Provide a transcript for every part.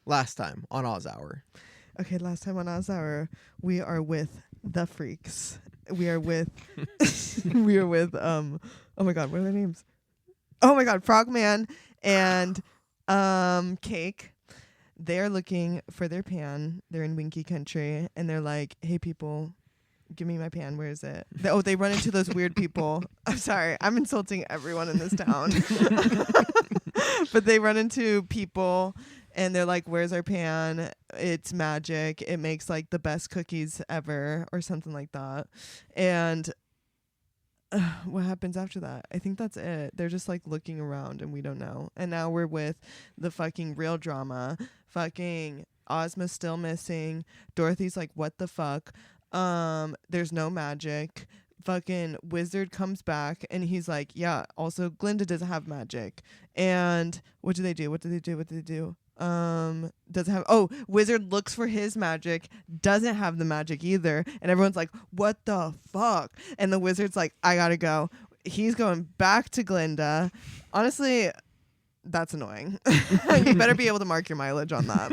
Last time on Oz Hour. Okay, last time on Oz Hour, we are with the freaks. We are with oh my god, what are their names? Oh my god, Frogman and Cake. They're looking for their pan. They're in Winky Country and they're like, "Hey people, give me my pan. Where is it?" They run into those weird people. I'm sorry. I'm insulting everyone in this town. But they run into people and they're like, "Where's our pan? It's magic. It makes like the best cookies ever," or something like that. And what happens after that? I think that's it. They're just like looking around and we don't know. And now we're with the fucking real drama. Fucking Ozma's still missing. Dorothy's like, "What the fuck?" There's no magic. Fucking Wizard comes back and he's like, "Yeah, also Glinda doesn't have magic." And what do they do? Doesn't have Wizard looks for his magic, doesn't have the magic either, and everyone's like, "What the fuck?" And the Wizard's like, "I gotta go." He's going back to Glinda. Honestly, that's annoying. You better be able to mark your mileage on that.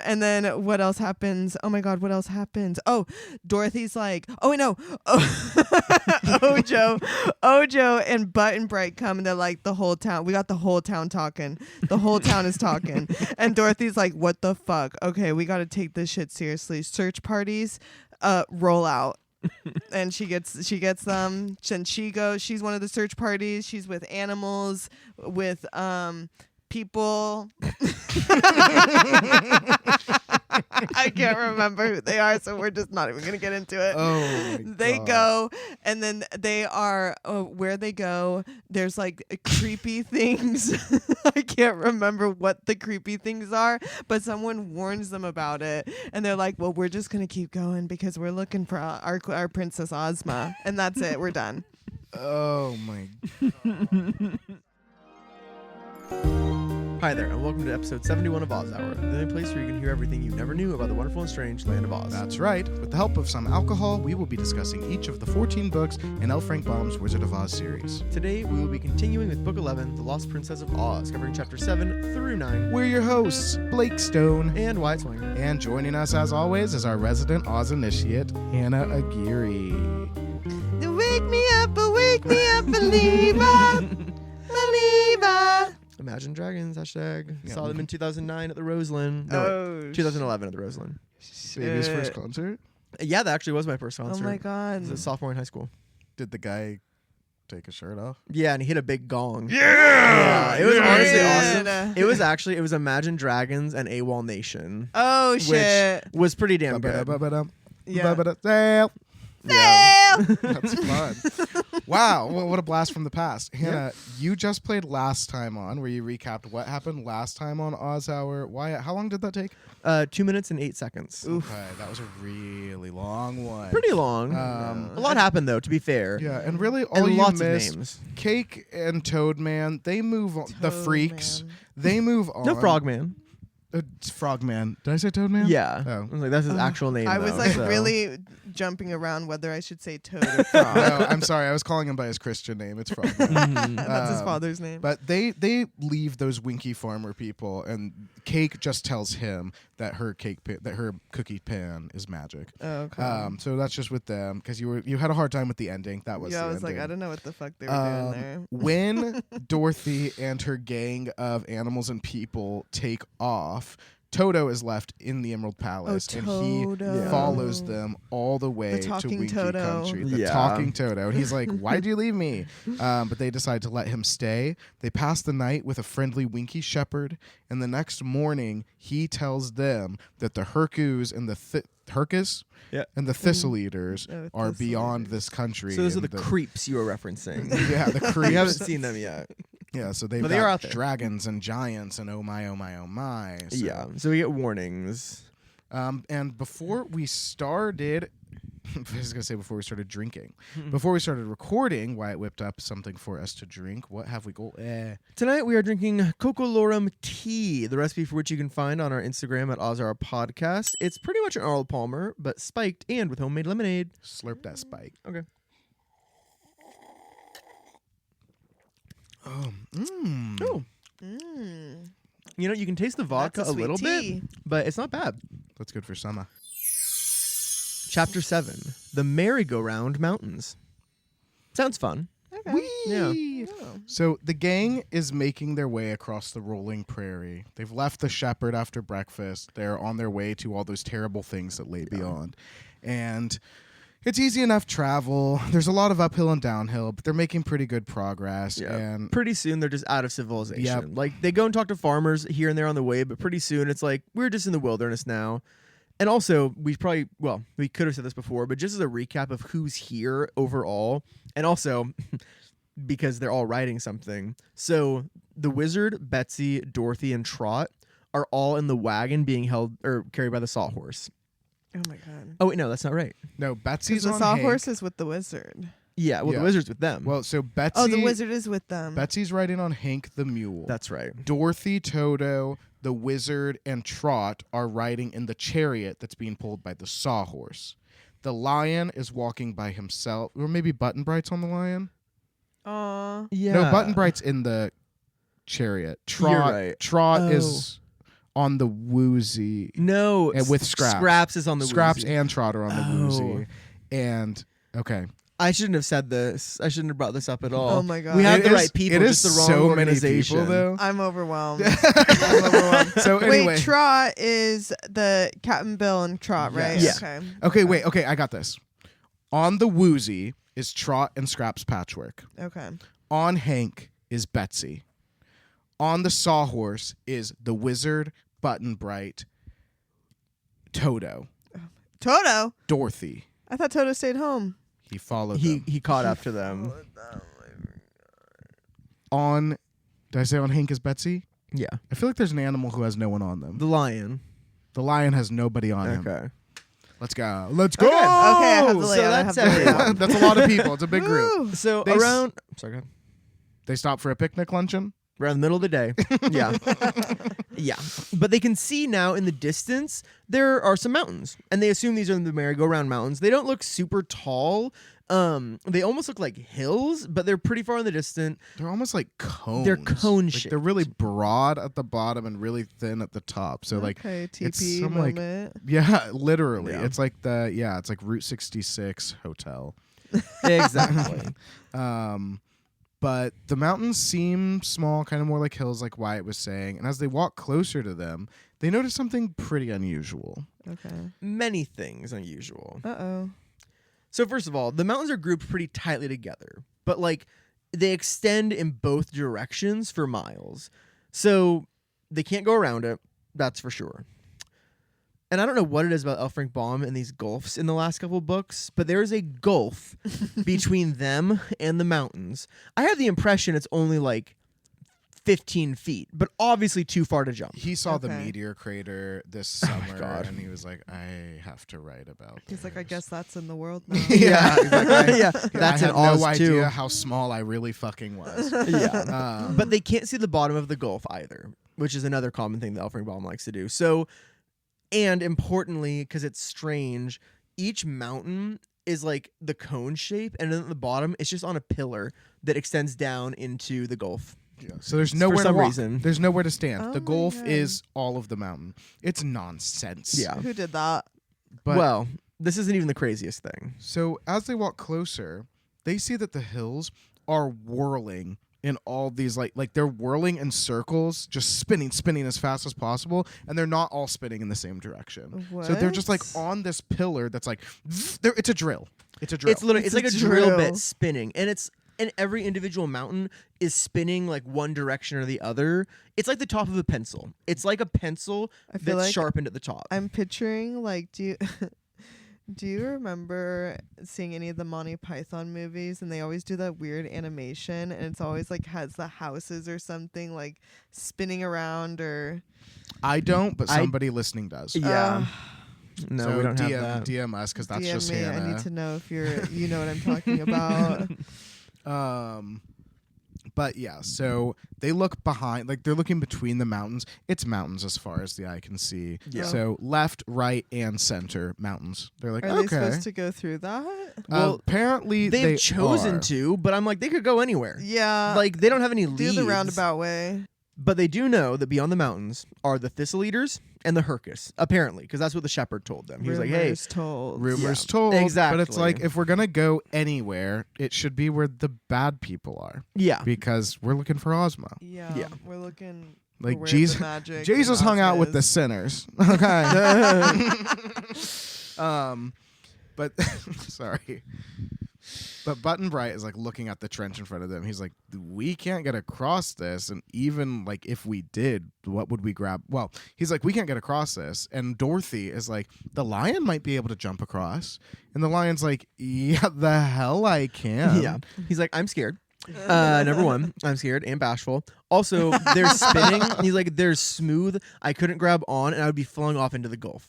And then what else happens? Oh my god, what else happens? Oh, Dorothy's like, oh wait, no. Ojo and Button Bright come and they're like, we got the whole town talking. The whole town is talking. And Dorothy's like, "What the fuck? Okay, we gotta take this shit seriously. Search parties, roll out." And she gets them, and she's one of the search parties. She's with animals, with people. I can't remember who they are, so we're just not even gonna get into it. They go, and then they are where they go. There's like creepy things. I can't remember what the creepy things are, but someone warns them about it, and they're like, "Well, we're just gonna keep going because we're looking for our Princess Ozma," and that's it. We're done. Oh my. Hi there, and welcome to episode 71 of Oz Hour, the only place where you can hear everything you never knew about the wonderful and strange land of Oz. That's right. With the help of some alcohol, we will be discussing each of the 14 books in L. Frank Baum's Wizard of Oz series. Today, we will be continuing with Book 11, The Lost Princess of Oz, covering chapter 7 through 9. We're your hosts, Blake Stone. And Wyatt Swanger. And joining us, as always, is our resident Oz initiate, Hannah Aguirre. Wake me up, believer, believer. Imagine Dragons, hashtag. Yeah. Saw them in 2009 at the Roseland. No, wait, 2011 at the Roseland. Baby's first concert. Yeah, that actually was my first concert. Oh my I god. was a sophomore in high school. Did the guy take his shirt off? Yeah, and he hit a big gong. Yeah! It was honestly Good. awesome. It was Imagine Dragons and AWOL Nation. Oh shit. Which was pretty damn good. Yeah. Yeah. That's fun. Wow, what a blast from the past. Hannah, you just played last time on, where you recapped what happened last time on Oz Hour. Wyatt, how long did that take? 2 minutes and 8 seconds. Oof. Okay, that was a really long one. Pretty long. A lot happened, though, to be fair. Yeah, and really all And you lots missed, of names. Cake and Toadman, they move on. The freaks, they move on. No Frogman. It's Frogman. Did I say Toadman? Yeah. Oh. I was like, that's his actual name. I was though, like so. really jumping around whether I should say Toad or Frog. No, I'm sorry. I was calling him by his Christian name. It's Frogman. That's his father's name. But they leave those Winky Farmer people, and Cake just tells him that her cookie pan is magic. Oh, okay. So that's just with them, because you had a hard time with the ending. That was yeah, the I was ending. like, I don't know what the fuck they were doing there. When Dorothy and her gang of animals and people take off, Toto is left in the Emerald Palace, and he Toto. follows them all the way to talking Winky Toto. Country. The Yeah. talking Toto. And he's like, "Why'd you leave me?" But they decide to let him stay. They pass the night with a friendly Winky shepherd, and the next morning, he tells them that the Herkus and the Herkus and the Thistle Eaters are Thistle beyond Eaters. this country. So those are and the creeps you were referencing. Yeah, the creeps. We haven't seen them yet. Yeah, so they've But they are got out there. dragons and giants and oh my, oh my, oh my. So, Yeah. So we get warnings. And before we started, I was going to say before we started drinking. Before we started recording, Wyatt whipped up something for us to drink. What have we got? Tonight we are drinking Cocolorum tea, the recipe for which you can find on our Instagram at Ozara Podcast. It's pretty much an Arnold Palmer, but spiked and with homemade lemonade. Slurp that spike. Okay. Oh, mmm. Oh. You know, you can taste the vodka That's a little sweet bit, but it's not bad. That's good for summer. Chapter 7, The Merry-Go-Round Mountains. Sounds fun. Okay. Yeah. Oh. So the gang is making their way across the rolling prairie. They've left the shepherd after breakfast. They're on their way to all those terrible things that lay beyond. And it's easy enough travel. There's a lot of uphill and downhill, but they're making pretty good progress. Yeah. And Pretty soon they're just out of civilization. Yep. Like they go and talk to farmers here and there on the way, but pretty soon it's like we're just in the wilderness now. And also, we could have said this before, but just as a recap of who's here overall, and also because they're all writing something. So the wizard, Betsy, Dorothy, and Trot are all in the wagon being held or carried by the sawhorse. Oh my god. Oh wait, no, that's not right. no, Betsy's The on sawhorse Hank. is with the wizard. Yeah, well, Yeah. the wizard's with them. Well, so Betsy. Oh, the wizard is with them. Betsy's riding on Hank the mule. that's right. Dorothy, Toto, the wizard, and Trot are riding in the chariot that's being pulled by the sawhorse. The lion is walking by himself, or maybe Button Bright's on the lion. Aw. Yeah. No, Button Bright's in the chariot. Trot, You're right. Trot Oh. is on the woozy. No, And with Scraps. Scraps is on the Scraps woozy. and Trot are on the Oh. woozy. And okay, I shouldn't have said this. I shouldn't have brought this up at all. Oh my god. We have It the is- right people, It is just the wrong so organization. many people, though. I'm overwhelmed. I'm overwhelmed. So anyway, Wait, Trot is the Captain Bill and Trot, right? Yes. Okay. okay, I got this. On the woozy is Trot and Scraps Patchwork. Okay. On Hank is Betsy. On the sawhorse is the wizard, Button Bright, Toto, Toto. Dorothy. I thought Toto stayed home. He followed He them. he caught up to them. On, did I say on Hank is Betsy? Yeah, I feel like there's an animal who has no one on them. the lion. The lion has nobody on him. Okay. Let's go. Let's go. Okay, I have the so layout. I that's have the layout. everyone. That's a lot of people. It's a big group. Woo. So They s- around, sorry, go ahead. They stop for a picnic luncheon. Around the middle of the day. Yeah. Yeah. But they can see now in the distance there are some mountains, and they assume these are the merry-go-round mountains. They don't look super tall. They almost look like hills, but they're pretty far in the distance. They're almost like cones. They're cone Like, shaped. they're really broad at the bottom and really thin at the top. So like, okay, it's TP some, like, moment. yeah, literally, Yeah. it's like it's like Route 66 hotel. Exactly. But the mountains seem small, kind of more like hills, like Wyatt was saying. And as they walk closer to them, they notice something pretty unusual. Okay. Many things unusual. Uh-oh. So first of all, the mountains are grouped pretty tightly together, but like they extend in both directions for miles. So they can't go around it, that's for sure. And I don't know what it is about L. Frank Baum and these gulfs in the last couple books, but there is a gulf between them and the mountains. I have the impression it's only like 15 feet, but obviously too far to jump. He saw the Okay. meteor crater this my summer, God. and he was like, I have to write about He's like, I this." guess that's in the world now. Yeah, he's like, I- yeah, I that's had an no Oz idea too. how small I really fucking was. Yeah. Um, But they can't see the bottom of the gulf either, which is another common thing that L. Frank Baum likes to do. So, and importantly, because it's strange, each mountain is like the cone shape, and then at the bottom, it's just on a pillar that extends down into the gulf. so there's For nowhere to some walk. reason. There's nowhere to stand. Oh the my gulf God. is all of the mountain. It's nonsense. Yeah. Who did that? But Well, this isn't even the craziest thing. so as they walk closer, they see that the hills are whirling in all these like they're whirling in circles, just spinning as fast as possible, and they're not all spinning in the same direction. So they're just like What? on this pillar that's like it's a drill. It's a drill. It's literally, It's it's like a a drill drill. bit spinning, and every individual mountain is spinning like one direction or the other. It's like the top of a pencil. It's like a pencil I feel that's like sharpened at the top. I'm picturing like do you remember seeing any of the Monty Python movies, and they always do that weird animation, and it's always like has the houses or something like spinning around or I don't, but I- somebody listening does. Yeah. No, so we don't DM, have that. DM us because that's DM just me. I Hannah. need to know if you know what I'm talking about. But yeah, so they look behind, like they're looking between the mountains. It's mountains as far as the eye can see. Yeah. So left, right, and center mountains. They're like, Are okay. they supposed to go through that? Well, apparently They've they chosen are. to, but I'm like, they could go anywhere. Yeah. Like, they don't have any do leads. the roundabout way. But they do know that beyond the mountains are the Thistle Eaters and the Herkus, apparently, because that's what the shepherd told them. He was like, hey, Rumors told. Rumors Yeah, told. But it's exactly. like, if we're going to go anywhere, it should be where the bad people are. yeah. Because we're looking for Ozma. Yeah, Yeah. we're looking. Like for where Jesus, the magic Jesus and hung out with Ozma the is. sinners. Okay. But sorry. But Button Bright is like looking at the trench in front of them. He's like, we can't get across this. And even like if we did, what would we grab? Well, he's like, we can't get across this. And Dorothy is like, the lion might be able to jump across. And the lion's like, yeah, the hell I can. Yeah. He's like, I'm scared. Number one, I'm scared and bashful. Also, they're spinning. He's like, they're smooth. I couldn't grab on, and I would be flung off into the gulf,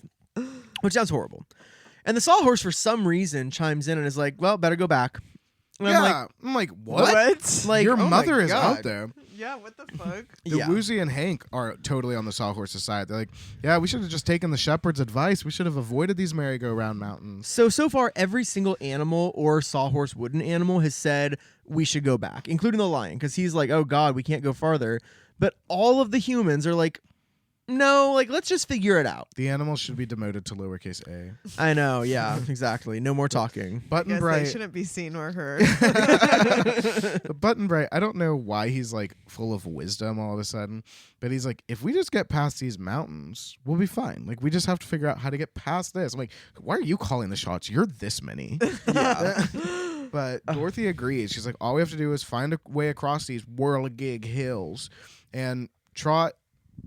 which sounds horrible. And the sawhorse, for some reason, chimes in and is like, well, better go back. And Yeah. I'm like, what? Like, Your oh my mother is God. out there. Yeah, what the fuck? The Yeah. Woozy and Hank are totally on the Sawhorse's side. They're like, yeah, we should have just taken the shepherd's advice. We should have avoided these merry-go-round mountains. So far, every single animal or sawhorse wooden animal has said we should go back, including the lion, because he's like, oh God, we can't go farther. But all of the humans are like, no, like, let's just figure it out. The animals should be demoted to lowercase a. I know, yeah, exactly. No more talking. Button Guess they Bright. shouldn't be seen or heard. Button Bright, I don't know why he's like full of wisdom all of a sudden, but he's like, if we just get past these mountains, we'll be fine. Like, we just have to figure out how to get past this. I'm like, why are you calling the shots? You're this many. Yeah. But Dorothy agrees. She's like, all we have to do is find a way across these whirligig hills. And Trot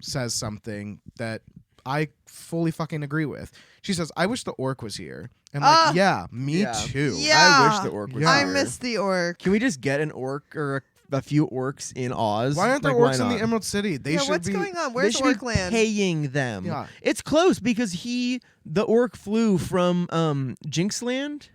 says something that I fully fucking agree with. She says, I wish the orc was here. And like, yeah, me Yeah. too. Yeah. I wish the orc was Yeah. I here. miss the orc. Can we just get an orc or a few orcs in Oz? Why aren't there Like, orcs in not? the Emerald City? They Yeah, should what's be. going on? They Where's should be Orcland? paying them. Yeah. It's close because the orc flew from Jinxland.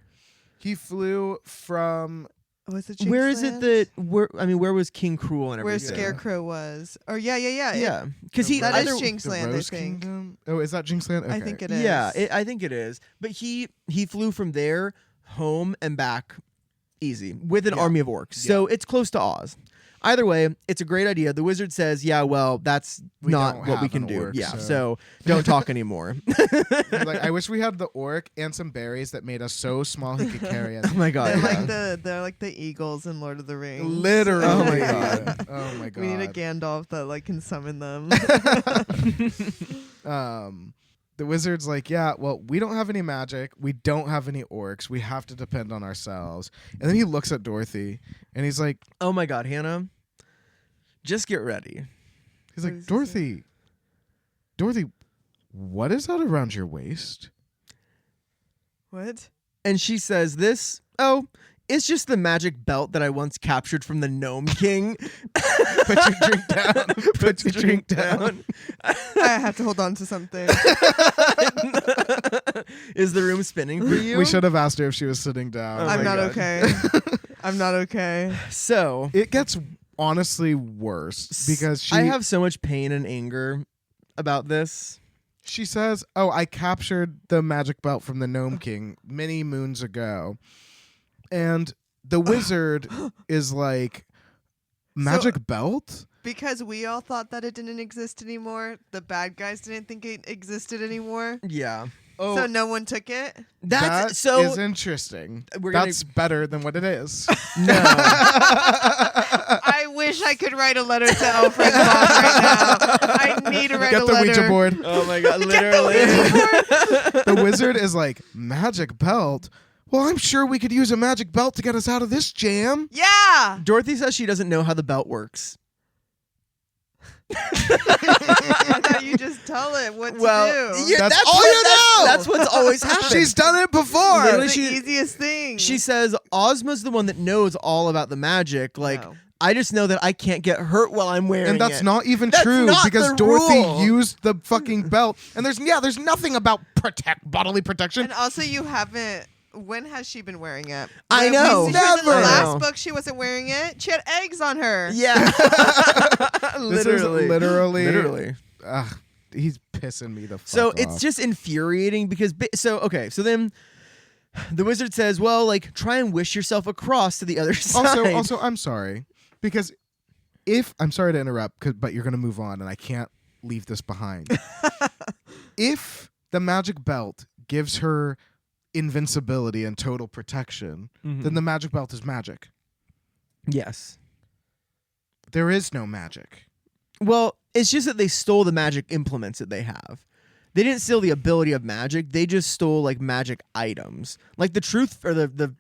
He flew from. Was it Where is it Jinxland? where was King Cruel and Where everything? Scarecrow was? Or yeah. Yeah, because he That is either, Jinxland, I Rose think. Kingdom? Oh, is that Jinxland? Okay. I think it is. Yeah, I think it is. But he flew from there home and back easy with an Yeah. army of orcs. So it's close to Oz. Either way, it's a great idea. The wizard says, yeah, well, that's We not don't what we have can an do. orc, Yeah, so- so don't talk anymore. Like, I wish we had the orc and some berries that made us so small he could carry us. Oh my god. They're yeah. like the eagles in Lord of the Rings. Literally. Oh my God. Oh my god. We need a Gandalf that like can summon them. The wizard's like, yeah, well, we don't have any magic. We don't have any orcs. We have to depend on ourselves. And then he looks at Dorothy and he's like, Oh my god, Hannah. Just get ready. he's What like, does he say? Dorothy, what is that around your waist? What? And she says this, it's just the magic belt that I once captured from the Gnome King. Put your drink down. Put your drink down. I have to hold on to something. Is the room spinning for you? We should have asked her if she was sitting down. Oh I'm my not God. okay. I'm not okay. So It gets honestly worse because she I have so much pain and anger about this. she says, "Oh, I captured the magic belt from the Gnome King many moons ago." And the wizard is like, "Magic belt?" Because we all thought that it didn't exist anymore. The bad guys didn't think it existed anymore. Yeah. Oh, So no one took it. That's that so is interesting. we're gonna- That's better than what it is. no. I wish I could write a letter to Alfred Ball right now. I need to write Get a the letter. Ouija board. Oh my god, literally. The wizard is like, "Magic belt? Well, I'm sure we could use a magic belt to get us out of this jam." Yeah. Dorothy says she doesn't know how the belt works. I thought you just tell it what to do. yeah, That's all you know! That's what's always happened. She's done it before. Literally, It's the she- easiest thing. She says Ozma's the one that knows all about the magic. Like, No. I just know that I can't get hurt while I'm wearing And that's it. not even That's true not because the Dorothy rule. used the fucking belt. And there's nothing about bodily protection. And also, you haven't. When has she been wearing it? I We know. see her in the Never. last book, she wasn't wearing it. She had eggs on her. Yeah. This is literally. Ugh, he's pissing me the fuck So off. it's just infuriating because so then the wizard says, "Well, like try and wish yourself across to the other side." also I'm sorry because if I'm sorry to interrupt, but you're gonna move on, and I can't leave this behind. If the magic belt gives her invincibility and total protection, then the magic belt is magic. Yes. There is no magic. Well, it's just that they stole the magic implements that they have. They didn't steal the ability of magic. They just stole like magic items. Like the truth or the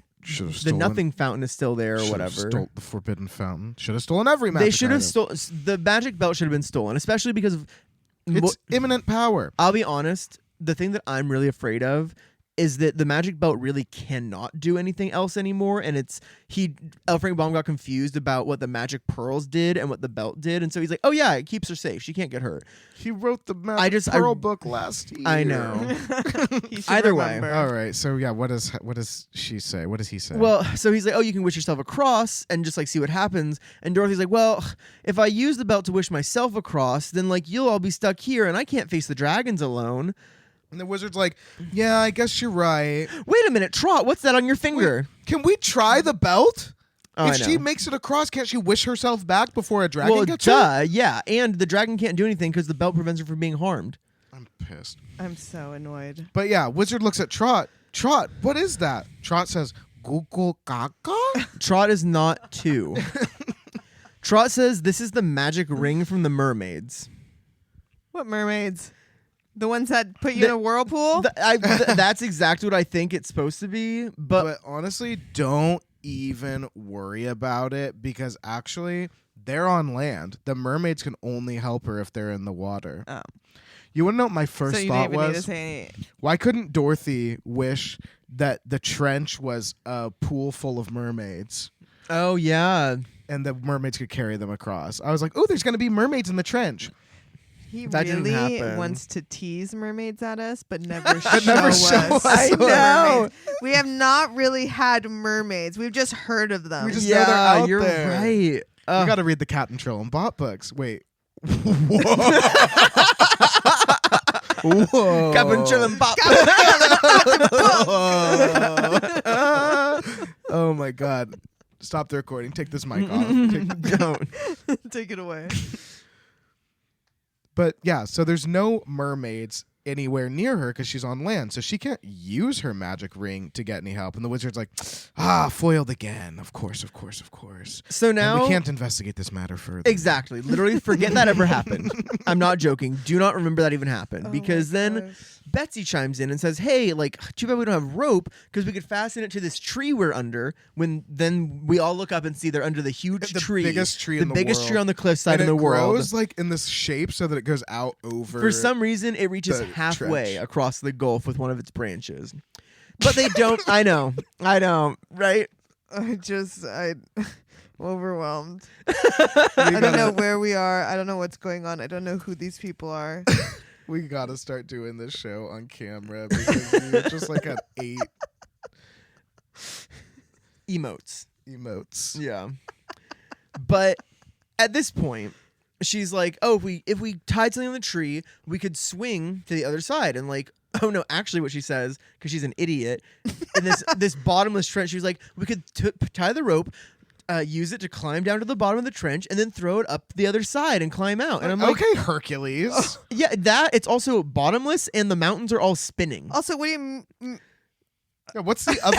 nothing fountain is still there or whatever. Stole the forbidden fountain. Should have stolen every magic. They should have item. the magic belt should have been stolen, especially because of It's imminent power. I'll be honest, the thing that I'm really afraid of is that the magic belt really cannot do anything else anymore, and L. Frank Baum got confused about what the magic pearls did and what the belt did, and so he's like, "Oh yeah, it keeps her safe. She can't get hurt." He wrote the magic pearl book last year. I know. He should Either way. remember. All right, so yeah, what does she say? What does he say? Well, so he's like, "Oh, you can wish yourself across and just like see what happens." And Dorothy's like, "Well, if I use the belt to wish myself across, then like you'll all be stuck here, and I can't face the dragons alone." And the wizard's like, "Yeah, I guess you're right. Wait a minute, Trot, what's that on your finger? Can we try the belt? Oh, If I she know. makes it across, can't she wish herself back before a dragon Well, gets her?" duh, yeah. And the dragon can't do anything because the belt prevents her from being harmed. I'm pissed. I'm so annoyed. But yeah, wizard looks at Trot. Trot, what is that? Trot says, "Google Gaga." Trot is not 2. Trot says this is the magic ring from the mermaids. What mermaids? The ones that put you in a whirlpool? That's exactly what I think it's supposed to be. But honestly, don't even worry about it because actually they're on land. The mermaids can only help her if they're in the water. Oh. You want to know what my first So you thought didn't even need to was? say Why couldn't Dorothy wish that the trench was a pool full of mermaids Oh, yeah. and the mermaids could carry them across? I was like, oh, there's going to be mermaids in the trench. he That didn't really happen. wants to tease mermaids at us, but never show never us. show us. I the know. mermaids. We have not really had mermaids. We've just heard of them. We just know they're Yeah, out you're there. right. You got to read the Cat and Trill and Bot books. Wait. Whoa. Captain Chillin' Pop. Oh my God. Stop the recording. Take this mic off. Don't. Take it away. But yeah, so there's no mermaids anywhere near her because she's on land, so she can't use her magic ring to get any help. And the wizard's like, foiled again. Of course. So And now we can't investigate this matter further. Exactly. Literally forget that ever happened. I'm not joking. Do not remember that even happened. Oh Because my then gosh. Betsy chimes in and says, "Hey, like, too bad we don't have rope because we could fasten it to this tree we're under." When then we all look up and see they're under the huge The tree. biggest tree the in the biggest world. tree on the cliffside And in it the world. grows like in this shape so that it goes out over. For some reason, it reaches the halfway trench. across the gulf with one of its branches. But they don't. I know, right? I'm overwhelmed. I don't know where we are. I don't know what's going on. I don't know who these people are. We gotta start doing this show on camera because you're just like at 8 Emotes. emotes. Yeah. But at this point, she's like, "Oh, if we tied something on the tree, we could swing to the other side." And like, oh no, actually, what she says, because she's an idiot, in this bottomless trench, she was like, "We could tie the rope, use it to climb down to the bottom of the trench, and then throw it up the other side and climb out." And I'm like, Okay, Hercules. "Yeah, it's also bottomless, and the mountains are all spinning." Also, what do you? Yeah, what's the other?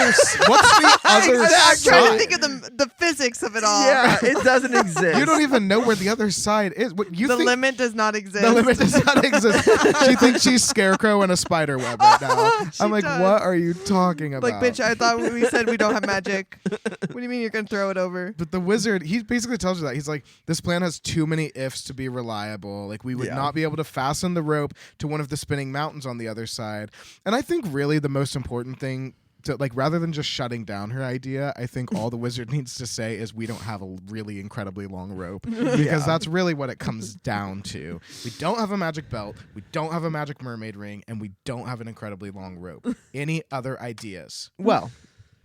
What's the other I'm trying to side? think of the physics of it all. Yeah, it doesn't exist. You don't even know where the other side is. What you The think? limit does not exist. The limit does not exist. She thinks she's Scarecrow in a spider web right now. She I'm like, does. what are you talking about? Like, bitch, I thought we said we don't have magic. What do you mean you're gonna throw it over? But the wizard, he basically tells you that. He's like, this plan has too many ifs to be reliable. Like, we would Yeah. not be able to fasten the rope to one of the spinning mountains on the other side. And I think really the most important thing to, like, rather than just shutting down her idea, I think all the wizard needs to say is we don't have a really incredibly long rope. Because that's really what it comes down to. We don't have a magic belt, we don't have a magic mermaid ring, and we don't have an incredibly long rope. Any other ideas? Well,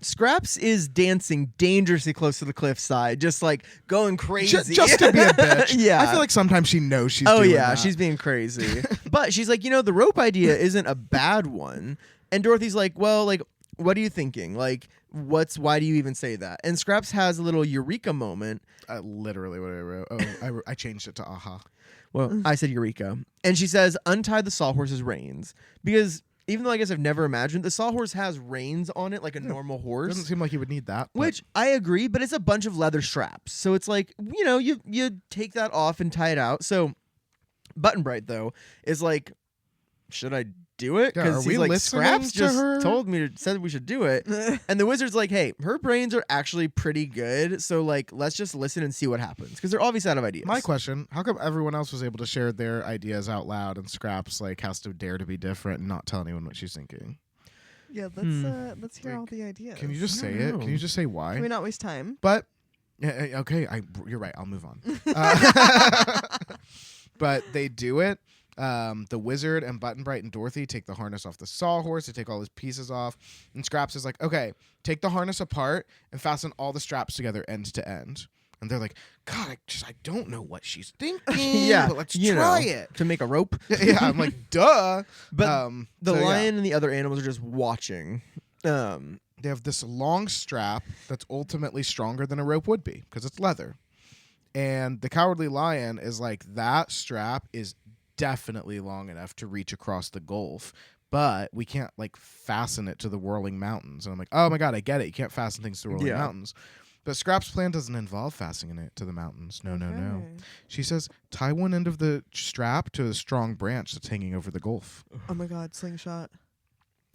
Scraps is dancing dangerously close to the cliffside, just like going crazy. Just to be a bitch. Yeah. I feel like sometimes she knows she's Oh doing yeah, that. she's being crazy. But she's like, the rope idea isn't a bad one. And Dorothy's like, well, like, what are you thinking? Like, why do you even say that? And Scraps has a little eureka moment. Literally what I wrote. I changed it to aha. Well, I said eureka. And she says, untie the sawhorse's reins. Because even though I guess I've never imagined, the sawhorse has reins on it like a normal horse. Doesn't seem like you would need that. but- Which I agree, but it's a bunch of leather straps. So it's like, you take that off and tie it out. So Button Bright, though, is like, should I do it? Yeah, Because are we he's like, listening Scraps to just her? said we should do it. And the wizard's like, hey, her brains are actually pretty good. So like, let's just listen and see what happens. Because they're obviously out of ideas. My question: how come everyone else was able to share their ideas out loud, and Scraps like has to dare to be different and not tell anyone what she's thinking? Yeah, let's hear all the ideas. Can you just I say don't it? know. Can you just say Can why? we not waste time? But okay, you're right. I'll move on. But they do it. The wizard and Button Bright and Dorothy take the harness off the sawhorse. They take all his pieces off, and Scraps is like, "Okay, take the harness apart and fasten all the straps together end to end." And they're like, "God, I don't know what she's thinking. Yeah, but let's you try know, it." to make a rope. Yeah, I'm like, "Duh." But the so, yeah. lion and the other animals are just watching. They have this long strap that's ultimately stronger than a rope would be because it's leather. And the Cowardly Lion is like, that strap is definitely long enough to reach across the gulf, but we can't like fasten it to the whirling mountains. And I'm like, oh my God, I get it. You can't fasten things to the whirling Yeah. mountains. But Scrap's plan doesn't involve fastening it to the mountains. No. Okay. She says, tie one end of the strap to a strong branch that's hanging over the gulf. Oh my God, slingshot.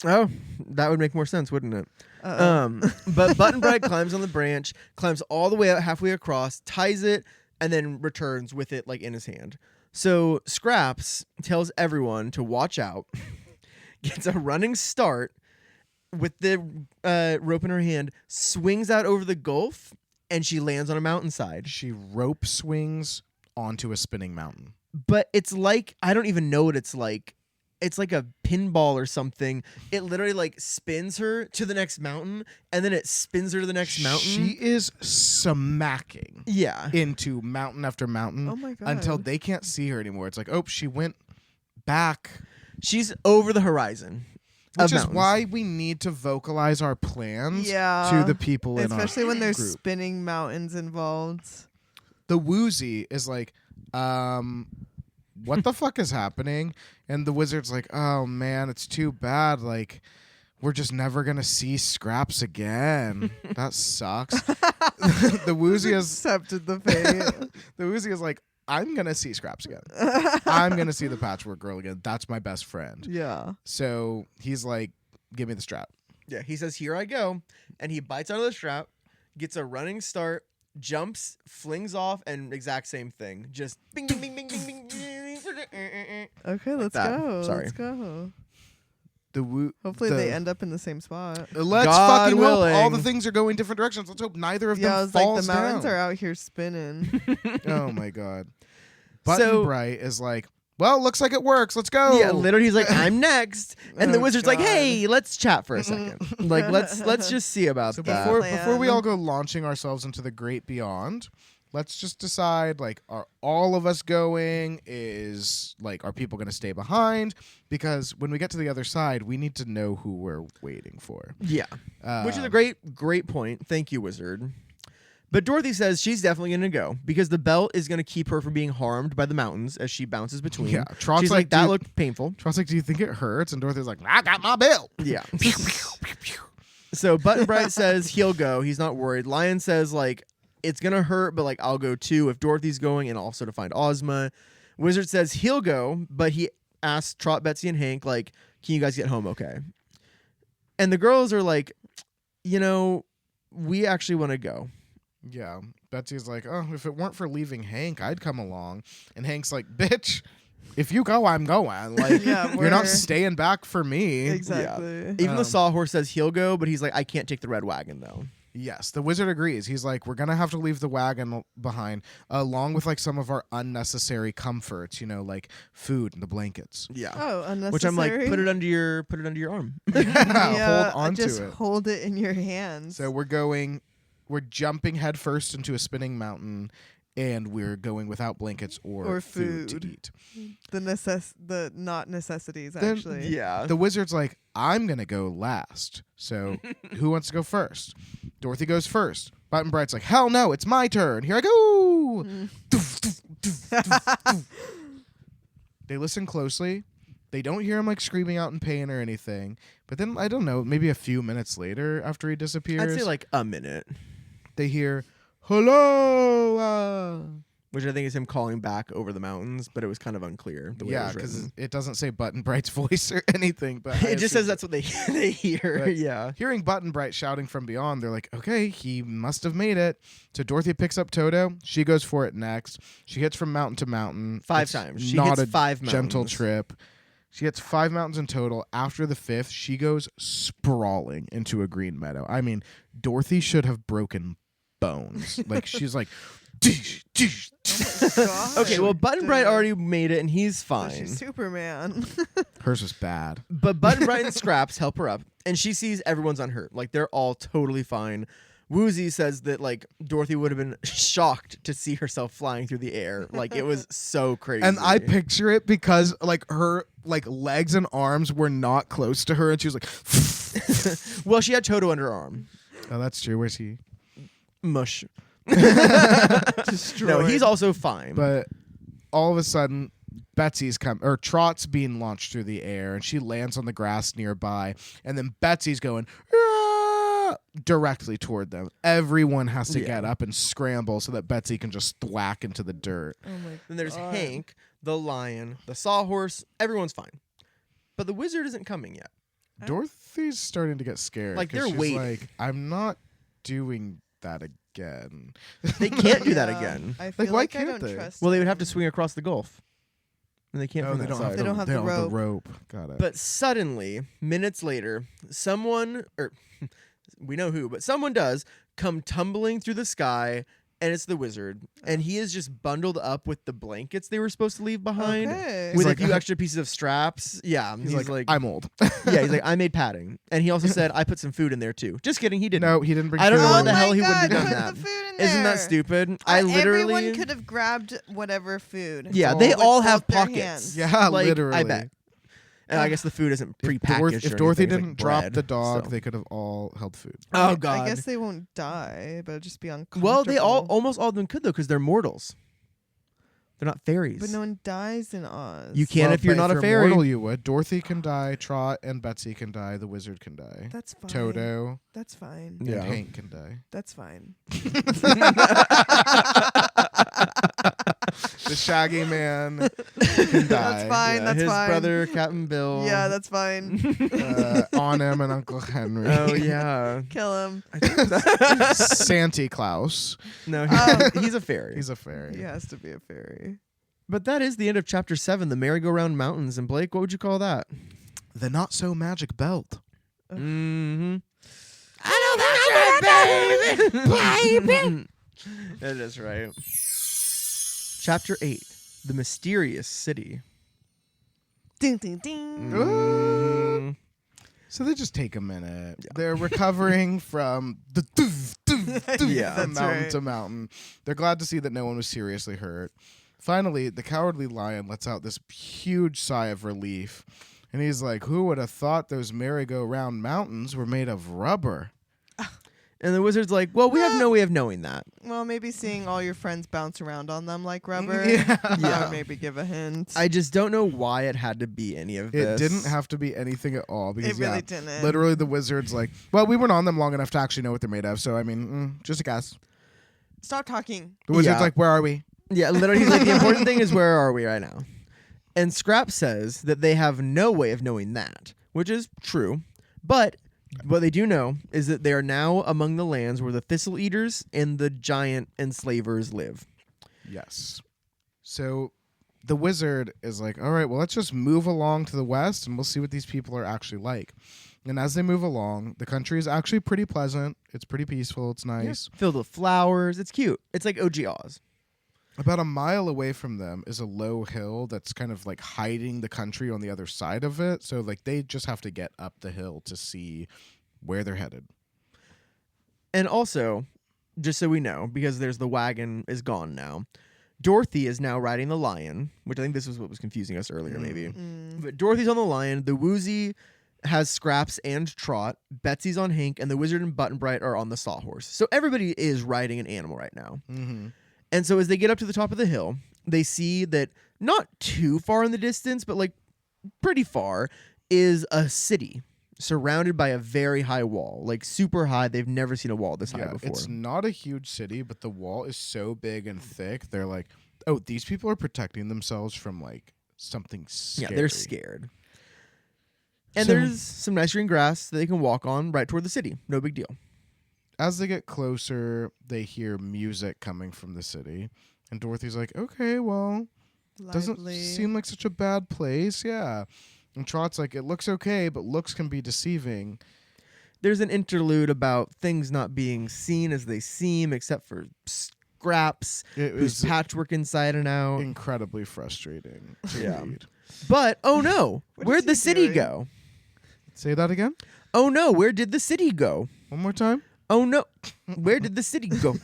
Oh, that would make more sense, wouldn't it? Uh-oh. But Button Bright climbs on the branch, climbs all the way out halfway across, ties it, and then returns with it like in his hand. So Scraps tells everyone to watch out, gets a running start with the rope in her hand, swings out over the gulf, and she lands on a mountainside. She rope swings onto a spinning mountain. But it's like, I don't even know what it's like. It's like a pinball or something. It literally like spins her to the next mountain, and then it spins her to the next mountain. She is smacking Yeah. into mountain after mountain Oh my God. until they can't see her anymore. It's like, oh, she went back. She's over the horizon. Which of is mountains. why we need to vocalize our plans Yeah. to the people in our Especially when there's group. spinning mountains involved. The woozy is like, what the fuck is happening? And the wizard's like, oh man, it's too bad. Like, we're just never gonna see Scraps again. That sucks. The woozy is Accepted the fate. the woozy is like, I'm gonna see Scraps again. I'm gonna see the Patchwork Girl again. That's my best friend. Yeah. So he's like, give me the strap. Yeah, he says, here I go. And he bites out of the strap, gets a running start, jumps, flings off, and exact same thing. Just bing, bing, bing, bing, bing, bing. Okay, let's that. go. Sorry. Let's go. Hopefully the- they end up in the same spot. Let's God fucking hope all willing. the things are going different directions. Let's hope neither of Yeah, I them was like, falls the mountains down. are out here spinning. Oh my God. Button So- Bright is like, well, looks like it works. Let's go. Yeah, literally, he's like, I'm next. And the Oh, wizard's like, God. hey, let's chat for a second. Like, let's just see about So that. before we Plan. all go launching ourselves into the great beyond, let's just decide, like, are all of us going? Are people going to stay behind? Because when we get to the other side, we need to know who we're waiting for. Yeah. Which is a Um, great point. Thank you, wizard. But Dorothy says she's definitely going to go because the belt is going to keep her from being harmed by the mountains as she bounces between. Yeah, Trot's She's like, like, that "Dude-" looked painful. Trot's like, do you think it hurts? And Dorothy's like, I got my belt. Yeah. So Button Bright says he'll go. He's not worried. Lion says, like, it's going to hurt, but, like, I'll go too if Dorothy's going and also to find Ozma. Wizard says he'll go, but he asks Trot, Betsy, and Hank, like, can you guys get home okay? And the girls are like, we actually want to go. Yeah. Betsy's like, oh, if it weren't for leaving Hank, I'd come along. And Hank's like, bitch, if you go, I'm going. Like, Yeah, you're not we're- staying back for me. Exactly. Even the Um, Sawhorse says he'll go, but he's like, I can't take the red wagon, though. Yes, the wizard agrees. He's like, we're gonna have to leave the wagon behind, along with like some of our unnecessary comforts, like food and the blankets. Yeah. Oh, unnecessary. Which I'm like, put it under your arm. Yeah, Hold on just to it. hold it in your hands. So we're jumping headfirst into a spinning mountain, and we're going without blankets or food to food. eat. The not necessities Then- actually. Yeah. The wizard's like, I'm going to go last. So who wants to go first? Dorothy goes first. Button Bright's like, hell no, it's my turn. Here I go. They listen closely. They don't hear him like screaming out in pain or anything. But then, I don't know, maybe a few minutes later after he disappears, I'd say like a minute, they hear, hello. which I think is him calling back over the mountains, but it was kind of unclear the way Yeah, it was because written. it doesn't say Button Bright's voice or anything. But I It just assume says that's what they they hear. But- Yeah. Hearing Button Bright shouting from beyond, they're like, okay, he must have made it. So Dorothy picks up Toto. She goes for it next. She hits from mountain to mountain. 5 It's times. She not hits a 5 gentle mountains. trip. She hits 5 mountains in total. After the 5th, she goes sprawling into a green meadow. I mean, Dorothy should have broken bones. Like, she's like, "Dish, dish." God. Okay, well, Button Bright already made it, and he's So fine. she's Superman. Hers was bad. But Button Bright and Scraps help her up, and she sees everyone's unhurt. Like, they're all totally fine. Woozy says that, like, Dorothy would have been shocked to see herself flying through the air. Like, it was so crazy. And I picture it because, like, her, like, legs and arms were not close to her, and she was like, Well, she had Toto under her arm. oh, that's true. Where's he? Mush. Destroyed. No, he's also fine. But all of a sudden, Trot's being launched through the air, and she lands on the grass nearby. And then Betsy's going "Ah!" directly toward them. Everyone has to Yeah. get up and scramble so that Betsy can just thwack into the dirt. Oh my Then there's God. Hank, the lion, the sawhorse. Everyone's fine. But the wizard isn't coming yet. Dorothy's starting to get scared. Like, 'cause they're she's waiting. like, I'm not doing that again. They can't do that Yeah, again. I feel why like I can't don't they? trust Well, they would have to him. swing across the Gulf. And they can't No, from they that don't side. have They don't have the rope. rope. Got it. But suddenly, minutes later, someone, or we know who, but someone does come tumbling through the sky, and it's the wizard. And he is just bundled up with the blankets they were supposed to leave behind. Okay. With like- a few extra pieces of straps. Yeah. he's like, I'm old. yeah, he's like, I made padding. And he also said, I put some food in there too. Just kidding, he didn't. No, he didn't bring I don't know food why Oh over. the my hell he God, wouldn't have done put that. the food in Isn't that there. stupid? I literally. Everyone could have grabbed whatever food. Yeah, all they with all both have their pockets. hands. Yeah, Like, literally. I bet. And I guess the food isn't If, prepackaged. if or Dorothy anything, it's didn't like drop bread, the dog, so. they could have all held food. Oh God. I guess they won't die, but it'll just be uncomfortable. Well, they almost all of them could though, because they're mortals. They're not fairies. But no one dies in Oz. You can't Well, if you're but not a fairy. Mortal, you would. Dorothy can die. Trot and Betsy can die. The wizard can die. That's fine. Toto That's fine. Yeah. and Hank can die. That's fine. The Shaggy Man can die. That's fine. Yeah, That's his fine. brother Captain Bill. Yeah, that's fine. Arnhem and Uncle Henry. Oh yeah. Kill him. Santa Claus. No, he's a fairy. He's a fairy. He has to be a fairy. But that is the end of chapter 7, the merry-go-round mountains. And Blake, what would you call that? The Not So Magic Belt. Mm-hmm. I know that's right, baby. That is right. Chapter 8, the mysterious city. Ding ding ding. Mhm. So they just take a minute. They're recovering from the Yeah, from that's mountain right. to mountain. They're glad to see that no one was seriously hurt. Finally, the Cowardly Lion lets out this huge sigh of relief. And he's like, who would have thought those merry-go-round mountains were made of rubber? And the wizard's like, well, we have no way of knowing that. Well, maybe seeing all your friends bounce around on them like rubber. Yeah. That Yeah. would maybe give a hint. I just don't know why it had to be any of It this. didn't have to be anything at all. Because, it really yeah, didn't. literally the wizard's like, well, we weren't on them long enough to actually know what they're made of. So, I mean, just a guess. Stop talking. The wizard's Yeah. like, where are we? Yeah, literally, he's like, the important thing is where are we right now? And Scrap says that they have no way of knowing that, which is true. But what they do know is that they are now among the lands where the Thistle Eaters and the giant enslavers live. Yes. So the wizard is like, all right, well, let's just move along to the west and we'll see what these people are actually like. And as they move along, the country is actually pretty pleasant. It's pretty peaceful. It's nice. Filled with flowers. It's cute. It's like OG Oz. About a mile away from them is a low hill that's kind of like hiding the country on the other side of it. So like they just have to get up the hill to see where they're headed. And also, just so we know, because there's the wagon is gone now. Dorothy is now riding the lion, which I think this was what was confusing us earlier, maybe. But Dorothy's on the lion. The Woozy has Scraps and Trot. Betsy's on Hank, and the Wizard and Button Bright are on the Sawhorse. So everybody is riding an animal right now. Mm-hmm. And so as they get up to the top of the hill, they see that not too far in the distance, but like pretty far, is a city surrounded by a very high wall, like super high. They've never seen a wall this high before. It's not a huge city, but the wall is so big and thick. They're like, oh, these people are protecting themselves from like something scary. Yeah, they're scared. And So- there's some nice green grass that they can walk on right toward the city. No big deal. As they get closer, they hear music coming from the city. And Dorothy's like, okay, well, doesn't Lively. seem like such a bad place. Yeah. And Trot's like, it looks okay, but looks can be deceiving. There's an interlude about things not being seen as they seem, except for Scraps, It who's was patchwork inside and out. incredibly frustrating to Yeah. read. But, oh no, What where'd is the he city doing? go? Say that again? Oh no, where did the city go? One more time? Oh no, where did the city go?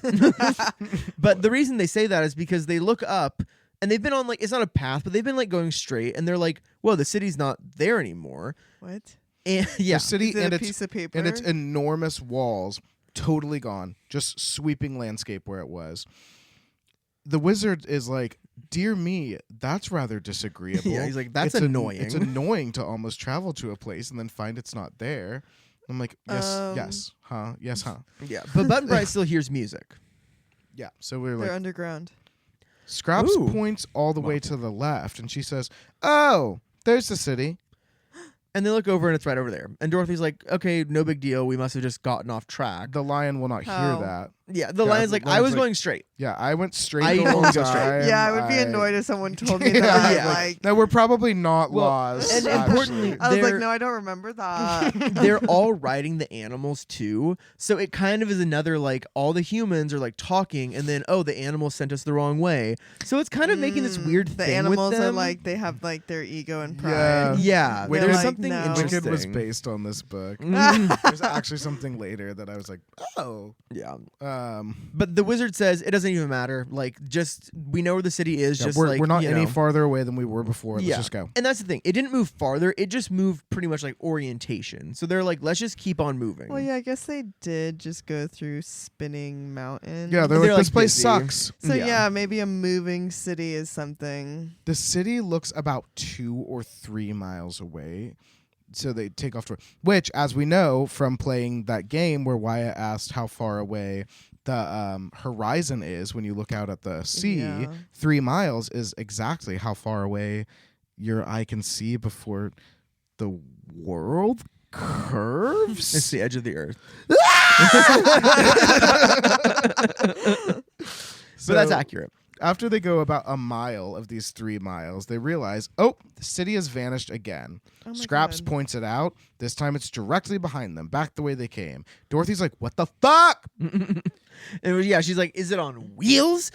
But the reason they say that is because they look up and they've been on like, it's not a path, but they've been like going straight and they're like, well, the city's not there anymore. What? And yeah, The city Is it and a its piece of paper? and its enormous walls totally gone, just sweeping landscape where it was. The wizard is like, dear me, that's rather disagreeable. Yeah, he's like, that's It's annoying. It's annoying to almost travel to a place and then find it's not there. I'm like, yes, huh, yes, huh. yeah. But Button Bright still hears music. Yeah. So we're They're like, underground. Scraps Ooh. points all the way to the left, and she says, oh, there's the city. And they look over and it's right over there. And Dorothy's like, okay, no big deal. We must have just gotten off track. The lion will not How? hear that. Yeah, the Yeah, lion's the like, I lion's was like- going straight. Yeah, I went straight I the only whole go straight. time. Yeah, I would be annoyed if someone told me Yeah, that. yeah. Like, No, we're probably not Well, lost. and actually. importantly- I was like, they're- no, I don't remember that. They're all riding the animals too. So it kind of is another like all the humans are like talking and then the animals sent us the wrong way. So it's kind of making this weird The thing animals with are them. like, they have like their ego and Yeah. pride. yeah, Wicked- there's like, something no. interesting. Wicked was based on this book. Mm, There's actually something later that I was like, oh. yeah. But But the wizard says it doesn't even matter. Like, just we know where the city is. yeah, just we're, like we're not you any know. farther away than we were before. Let's Yeah. just go. And that's the thing. It didn't move farther. It just moved pretty much like orientation. So they're like, let's just keep on moving. Well, yeah, I guess they did just go through Spinning Mountain. Yeah, they're, They're, like, this like, place busy. sucks. So Yeah. yeah, maybe a moving city is something. The city looks about 2 or 3 miles away. So they take off to which, as we know from playing that game where Wyatt asked how far away the horizon is when you look out at the sea, Yeah. 3 miles is exactly how far away your eye can see before the world curves. It's the edge of the earth. So But that's accurate. after they go about a mile of these 3 miles, they realize, oh, the city has vanished again. Oh my Scraps God. points it out. This time it's directly behind them, back the way they came. Dorothy's like, what the fuck? And yeah, she's like, is it on wheels?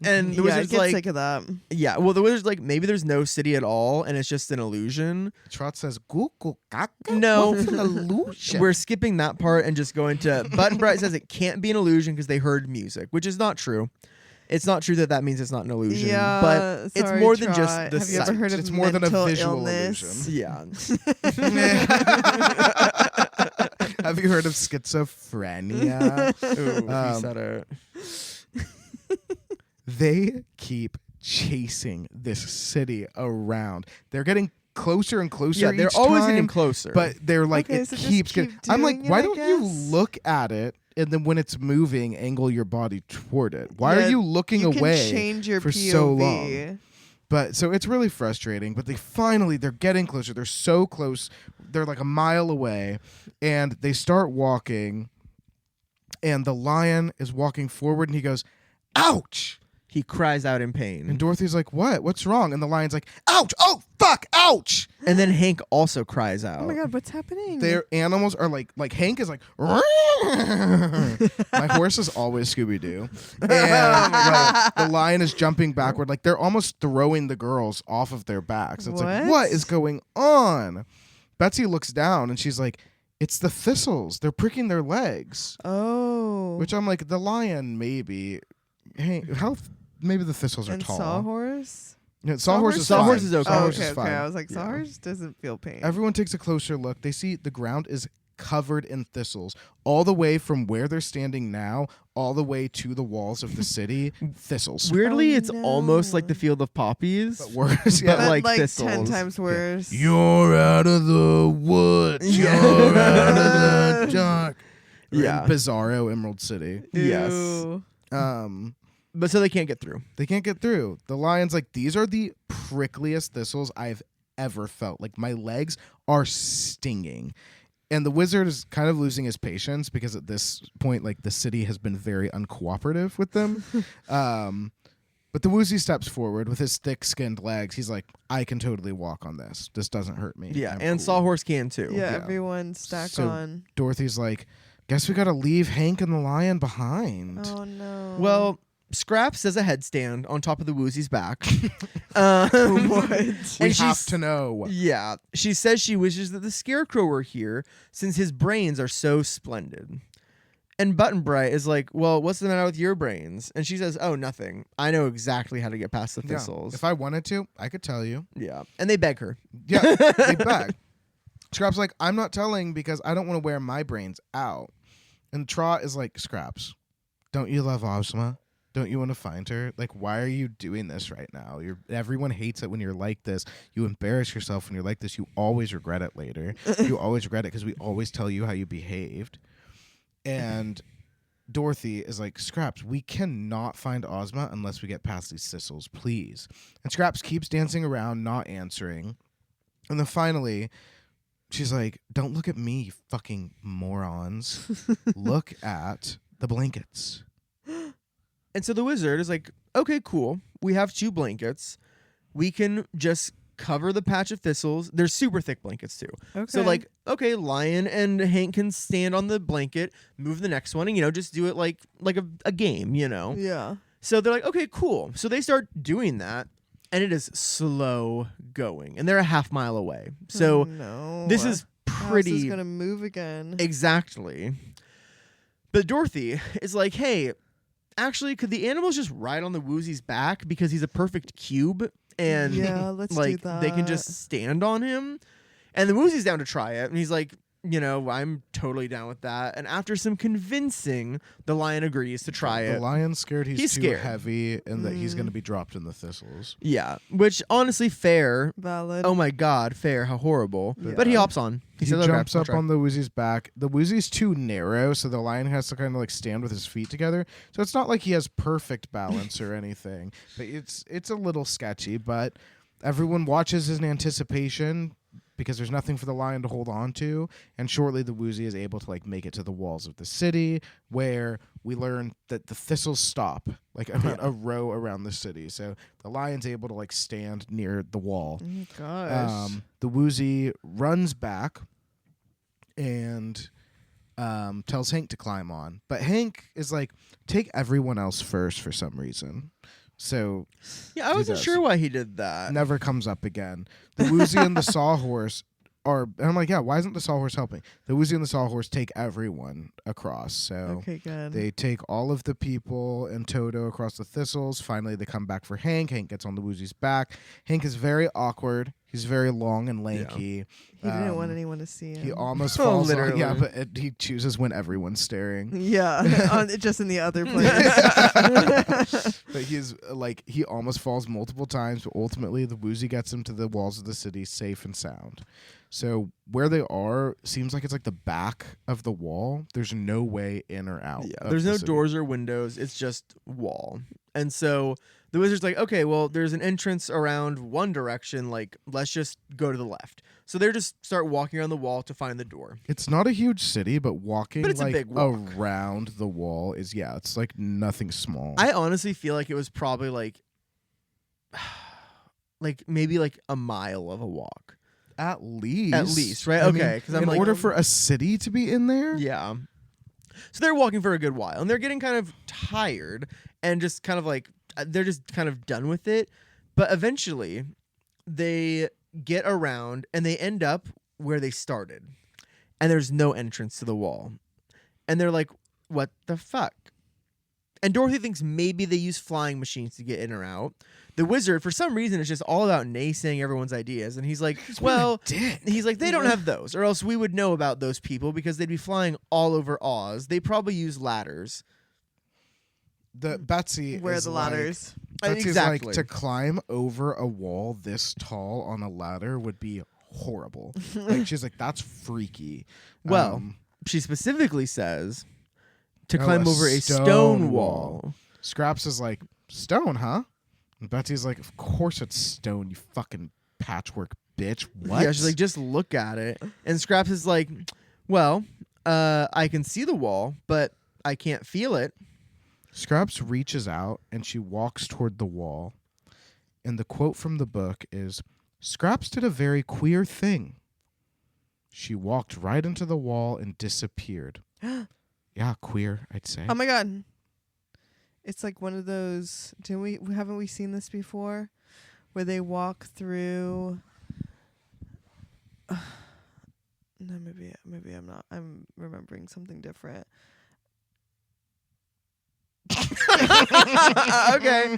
And the Yeah, I wizard's get like, sick of that. yeah. Well, the wizard's like, maybe there's no city at all, and it's just an illusion. Trot says, Google caca? No. What's an illusion? We're skipping that part and just going to Button Bright says it can't be an illusion because they heard music, which is not true. It's not true that means it's not an illusion. Yeah, but it's sorry, more than just Trot. the Have you ever sight. heard of It's more than a mental visual illness? illusion. Yeah. Have you heard of schizophrenia? Ooh, he Um, said it. They keep chasing this city around. They're getting closer and closer. Yeah, they're each always time, getting closer. but they're like, Okay, it so just keeps keep getting. I'm like, doing it, why I don't you guess? look at it and then when it's moving, angle your body toward it? Why Yeah, are you looking You away? can change your for POV. so long. But so it's really frustrating. But they're getting closer. They're so close. They're like a mile away, and they start walking. And the lion is walking forward, and he goes, "Ouch!" he cries out in pain. And Dorothy's like, "What? What's wrong?" And the lion's like, "Ouch! Oh fuck! Ouch!" And then Hank also cries out. Oh my god, what's happening? Their animals are like Hank is like, my horse is always Scooby Doo, and the lion is jumping backward, like they're almost throwing the girls off of their backs. It's like, What? what is going on? Betsy looks down and she's like, It's the thistles. They're pricking their legs. Oh. Which I'm like, the lion maybe. Hey, maybe the thistles are and tall. Sawhorse? No, Sawhorse is fine. Sawhorse is okay. Oh, Sawhorse okay, is fine. I was like, Yeah. Sawhorse doesn't feel pain. Everyone takes a closer look. They see the ground is covered in thistles, all the way from where they're standing now, all the way to the walls of the city. Thistles. Weirdly, Oh, it's almost like no. the field of poppies. But worse, But, yeah. but like like 10 thistles. times worse. You're out of the woods. You're out of the dark. Yeah. In Bizarro Emerald City. Yes. Ew. But so they can't get through. They can't get through. The lion's like, these are the prickliest thistles I've ever felt. Like, my legs are stinging. And the wizard is kind of losing his patience because at this point, like, the city has been very uncooperative with them. But the woozy steps forward with his thick-skinned legs. He's like, I can totally walk on this. This doesn't hurt me. Yeah, I'm and cool. Sawhorse can too. Yeah, Yeah. everyone stack So- on. Dorothy's like, guess we gotta leave Hank and the lion behind. Oh no. Well, Scraps does a headstand on top of the Woozy's back. what? we and have she's- to know. Yeah, she says she wishes that the Scarecrow were here since his brains are so splendid. And Button Bright is like, well, what's the matter with your brains? And she says, oh, nothing. I know exactly how to get past the Yeah. thistles. If I wanted to, I could tell you. Yeah. And they beg her. Yeah, they beg. Scraps like, I'm not telling because I don't want to wear my brains out. And Trot is like, Scraps, don't you love Ozma? Don't you want to find her? Like, why are you doing this right now? Everyone hates it when you're like this. You embarrass yourself when you're like this. You always regret it later. You always regret it because we always tell you how you behaved. And Dorothy is like, Scraps, we cannot find Ozma unless we get past these thistles, please. And Scraps keeps dancing around, not answering. And then finally, she's like, don't look at me, you fucking morons. Look at the blankets. And so the wizard is like, okay, cool. We have 2 blankets. We can just cover the patch of thistles. They're super thick blankets, too. Okay. So, like, okay, Lion and Hank can stand on the blanket, move the next one, and, just do it like a game, Yeah. So they're like, okay, cool. So they start doing that, and it is slow going. And they're a half mile away. So Oh, no. this is House is pretty... gonna move again. Exactly. But Dorothy is like, hey, actually, could the animals just ride on the Woozy's back because he's a perfect cube and Yeah, let's do like they can that. just stand on him? And the Woozy's down to try it, and he's like, I'm totally down with that. And after some convincing, the lion agrees to try The it. lion's scared he's too scared. heavy and that he's going to be dropped in the thistles. Yeah, which honestly, fair. Valid. Oh my God, fair. How horrible. Yeah. But he hops on. He says, "Okay, jumps I'll up try." on the Woozy's back. The Woozy's too narrow, so the lion has to kind of like stand with his feet together. So it's not like he has perfect balance or anything. But it's a little sketchy. But everyone watches in anticipation because there's nothing for the lion to hold on to. And shortly, the Woozy is able to like make it to the walls of the city, where we learn that the thistles stop like a row around the city. So the lion's able to like stand near the wall. Oh my gosh. The Woozy runs back and tells Hank to climb on. But Hank is like, take everyone else first for some reason. So Yeah, I wasn't does. sure why he did that. never comes up again. The Woozy and the Sawhorse are, and I'm like, yeah, why isn't the Sawhorse helping? The Woozy and the Sawhorse take everyone across. So Okay, good. they take all of the people and Toto across the thistles. Finally, they come back for Hank. Hank gets on the Woozy's back. Hank is very awkward. He's very long and lanky. He didn't want Um, anyone to see him. He almost Oh, falls on. literally. Yeah, but he chooses when everyone's staring. Yeah, just in the other place. But he's like, he almost falls multiple times, but ultimately the Woozy gets him to the walls of the city safe and sound. So where they are seems like it's like the back of the wall. There's no way in or out. Yeah, of there's the no city. doors or windows. It's just wall. And so the wizard's like, okay, well, there's an entrance around one direction. Like, let's just go to the left. So they just start walking around the wall to find the door. It's not a huge city, but walking But it's a like big walk. around the wall is it's like nothing small. I honestly feel like it was probably like maybe like a mile of a walk. At least. At least, right? I mean, Okay, 'cause I'm in like- order for a city to be in there, Yeah. So they're walking for a good while, and they're getting kind of tired and just kind of like they're just kind of done with it. But eventually, they get around and they end up where they started. and there's no entrance to the wall. And they're like, what the fuck? And Dorothy thinks maybe they use flying machines to get in or out. The wizard, for some reason, is just all about naysaying everyone's ideas. And he's like, well, he's like, they don't have those, or else we would know about those people because they'd be flying all over Oz. They probably use ladders. Betsy Where are is the like- ladders? Betsy's Exactly. like, to climb over a wall this tall on a ladder would be horrible. Like she's like, that's freaky. Well, she specifically says to Oh, climb a over a stone stone wall. wall. Scraps is like, stone, huh? And Betsy's like, of course it's stone, you fucking patchwork bitch. What? Yeah, she's like, just look at it. And Scraps is like, well, I can see the wall, but I can't feel it. Scraps reaches out and she walks toward the wall. And the quote from the book is, Scraps did a very queer thing. She walked right into the wall and disappeared. Yeah, queer, I'd say. Oh my god. It's like one of those, haven't we seen this before? Where they walk through no, maybe I'm not. I'm remembering something different. Okay.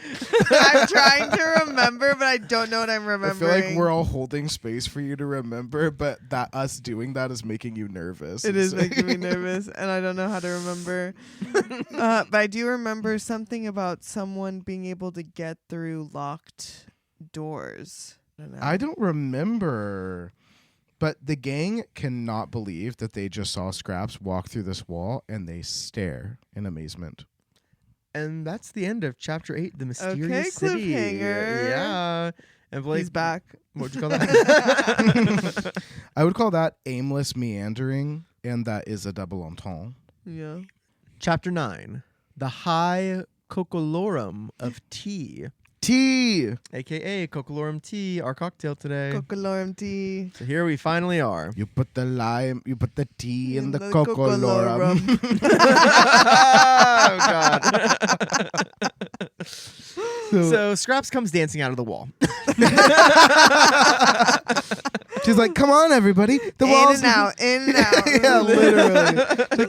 I'm trying to remember, but I don't know what I'm I remembering. feel like we're all holding space for you to remember, but that us doing that is making you nervous. It And is so- making me nervous, and I don't know how to remember. But I do remember something about someone being able to get through locked doors. I don't remember. But the gang cannot believe that they just saw Scraps walk through this wall, and they stare in amazement. And that's the end of chapter 8, The Mysterious Okay, City. cliffhanger. Yeah. And Blake, He's back. what'd you call that? I would call that aimless meandering, and that is a double entendre. Yeah. Chapter 9, The High Cocolorum of Tea, Tea! a.k.a. Cocolorum Tea, our cocktail today. Cocolorum tea. So here we finally are. You put the lime, you put the tea in the Cocolorum. cocolorum. Oh, God. So Scraps comes dancing out of the wall. She's like, come on, everybody. The In wall's and out, in and out. yeah, literally.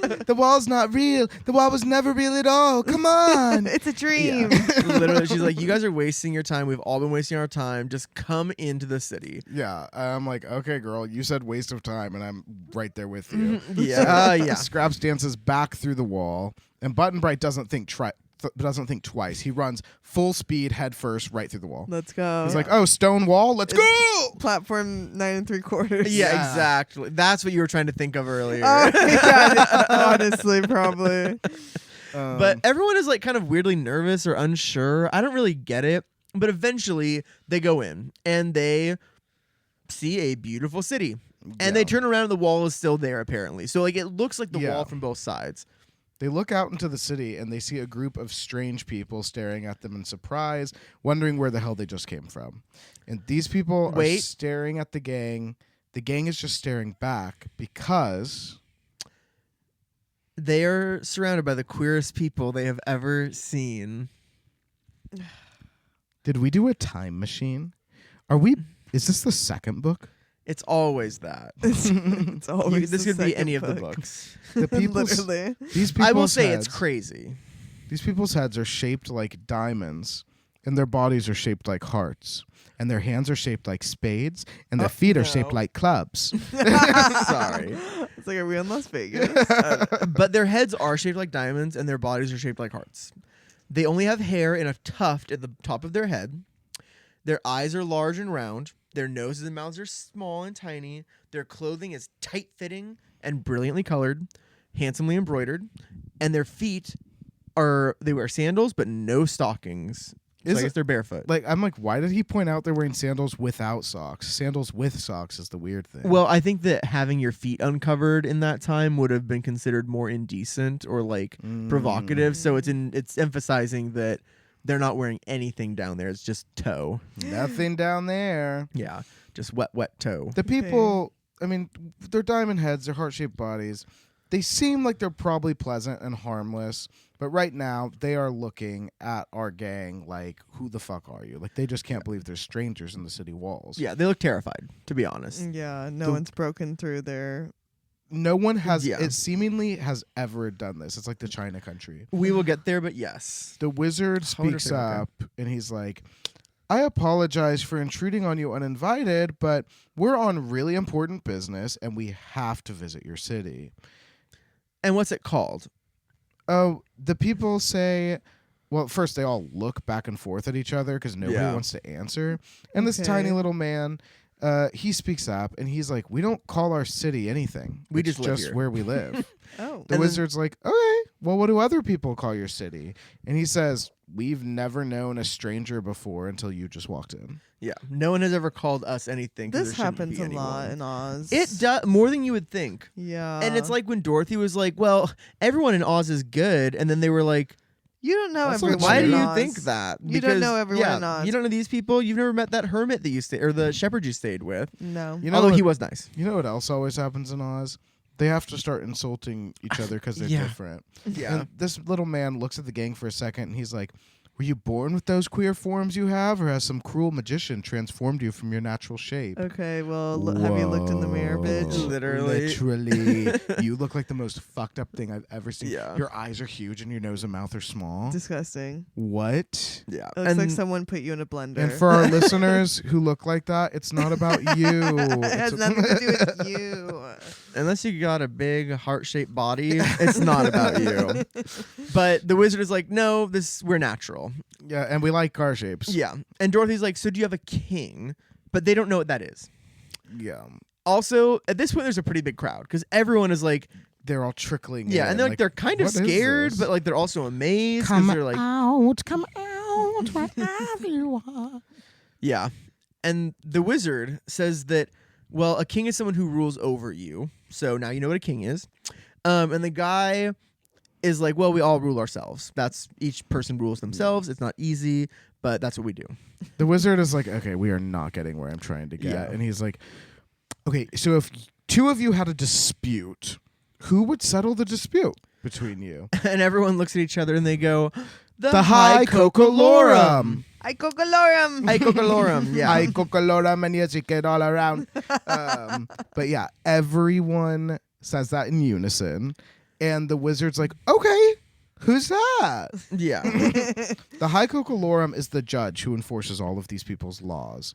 Like, the wall's not real. The wall was never real at all. Come on. It's a dream. Literally, she's like, you guys are wasting your time. We've all been wasting our time. Just come into the city. Yeah, I'm like, okay, girl, you said waste of time, and I'm right there with you. Yeah. Yeah. Scraps dances back through the wall, and Button Bright doesn't think twice. He runs full speed, head first, right through the wall. Let's go. He's like, oh, stone wall, let's go. Platform 9 3/4. Yeah, Yeah. exactly. That's what you were trying to think of earlier. Oh my god. Honestly, probably. But everyone is like kind of weirdly nervous or unsure. I don't really get it. But eventually they go in and they see a beautiful city. And they turn around and the wall is still there apparently. So like it looks like the Yeah. wall from both sides. They look out into the city and they see a group of strange people staring at them in surprise, wondering where the hell they just came from. And these people are Wait. staring at the gang. The gang is just staring back because They are surrounded by the queerest people they have ever seen. did we do a time machine? Are we? Is this the second book? It's always that. It's always This the could be second any of the book. books. The people's, Literally. these people's I will say heads, it's crazy. These people's heads are shaped like diamonds, and their bodies are shaped like hearts, and their hands are shaped like spades, and their feet are shaped no. like clubs. Sorry. It's like, are we in Las Vegas? But their heads are shaped like diamonds and their bodies are shaped like hearts. They only have hair in a tuft at the top of their head. Their eyes are large and round. Their noses and mouths are small and tiny. Their clothing is tight-fitting and brilliantly colored, handsomely embroidered. And their feet they wear sandals but no stockings. So Is I it- guess they're barefoot. I'm like, why did he point out they're wearing sandals without socks? Sandals with socks is the weird thing. Well, I think that having your feet uncovered in that time would have been considered more indecent or like provocative. So it's emphasizing that they're not wearing anything down there. It's just toe. Nothing down there. Yeah, just wet toe. The people, I mean, they're diamond heads, they're heart-shaped bodies. They seem like they're probably pleasant and harmless, but right now they are looking at our gang like, who the fuck are you? Like, they just can't believe there's strangers in the city walls. Yeah, they look terrified, to be honest. Yeah, no The- one's broken through their no one has. Yeah. It seemingly has ever done this. It's like the China country. We will get there, but yes. The wizard I wonder if speaks they're okay. up and he's like, I apologize for intruding on you uninvited, but we're on really important business and we have to visit your city. And what's it called? Oh, the people say, well, first they all look back and forth at each other because nobody Yeah. wants to answer. And this Okay. tiny little man, he speaks up and he's like, we don't call our city anything. We It's just live here." where we live. Oh. The And then- wizard's like, okay, well, what do other people call your city? And he says, we've never known a stranger before until you just walked in. Yeah. No one has ever called us anything. 'cause This there shouldn't happens be a lot anyone. in Oz. It does more than you would think. Yeah. And it's like when Dorothy was like, well, everyone in Oz is good. And then they were like, you don't know That's not everyone. why true. do in you Oz. think that? You don't know everyone yeah, in Oz. You don't know these people. You've never met that hermit that you stayed, or the shepherd you stayed with. No. You know Although what, he was nice. you know what else always happens in Oz? They have to start insulting each other because they're Yeah. different. Yeah. And this little man looks at the gang for a second and he's like, were you born with those queer forms you have, or has some cruel magician transformed you from your natural shape? Okay, well, have you looked in the mirror, bitch? Whoa. Literally. Literally. You look like the most fucked up thing I've ever seen. Yeah. Your eyes are huge and your nose and mouth are small. Disgusting. What? Yeah. It looks And like someone put you in a blender. And for our listeners who look like that, it's not about you. it has It's- nothing to do with you. unless you got a big heart-shaped body, it's not about you. But the wizard is like, no, we're natural. Yeah, and we like car shapes. Yeah. And Dorothy's like, so do you have a king? But they don't know what that is. Yeah. Also, at this point, there's a pretty big crowd because everyone is like, They're all trickling yeah, in. and they're kind of "What is scared, this?" but like they're also amazed because they're like, come out, wherever you are. yeah. And the wizard says that, well, a king is someone who rules over you. So now you know what a king is. And the guy is like, well, we all rule ourselves. That's each person rules themselves. It's not easy, but that's what we do. The wizard is like, okay, we are not getting where I'm trying to get. Yeah. And he's like, okay, so if two of you had a dispute, who would settle the dispute between you? And everyone looks at each other and they go, The High Cocolorum. I cocolorum. High Cocolorum. Yeah. High Cocolorum, and yes, you get all around. But yeah, everyone says that in unison. And the wizard's like, okay, who's that? Yeah. The High Cocolorum is the judge who enforces all of these people's laws.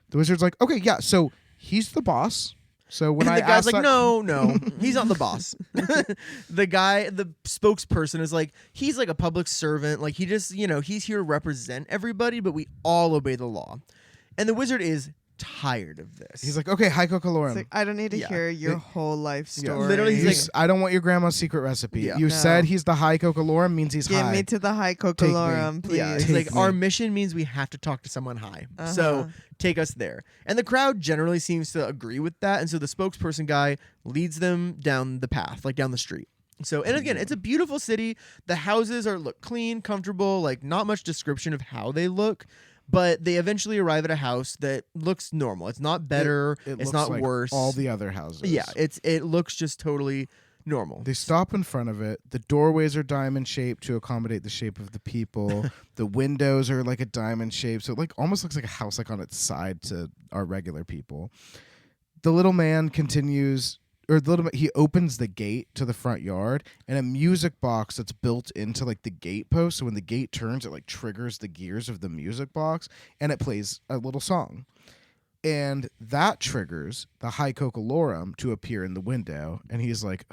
The wizard's like, okay, yeah, so he's the boss. So when And I the guy's asked like, that- no, he's not the boss. The spokesperson is like, he's like a public servant. Like he just, he's here to represent everybody, but we all obey the law. And the wizard is tired of this. he's like, okay, High Cocolorum. It's like, I don't need to Yeah. hear your It- whole life Yeah. story. Literally, he's You like- I don't want your grandma's secret recipe. Yeah. You No. said he's the High Cocolorum means he's Get high. me to the high cocolorum, please. yeah, he's Take like, me. our mission means we have to talk to someone high. So Uh-huh. take us there. And the crowd generally seems to agree with that. And so the spokesperson guy leads them down the path, like down the street. So, and again, it's a beautiful city. The houses look clean, comfortable, like not much description of how they look. But they eventually arrive at a house that looks normal. It's not better. It it's looks not like worse. all the other houses. Yeah, it looks just totally normal. They stop in front of it. The doorways are diamond shaped to accommodate the shape of the people. The windows are like a diamond shape, so it almost looks like a house on its side to our regular people. The little man continues, he opens the gate to the front yard, and a music box that's built into the gate post. So when the gate turns, it triggers the gears of the music box, and it plays a little song. And that triggers the High Cocolorum to appear in the window, and he's like,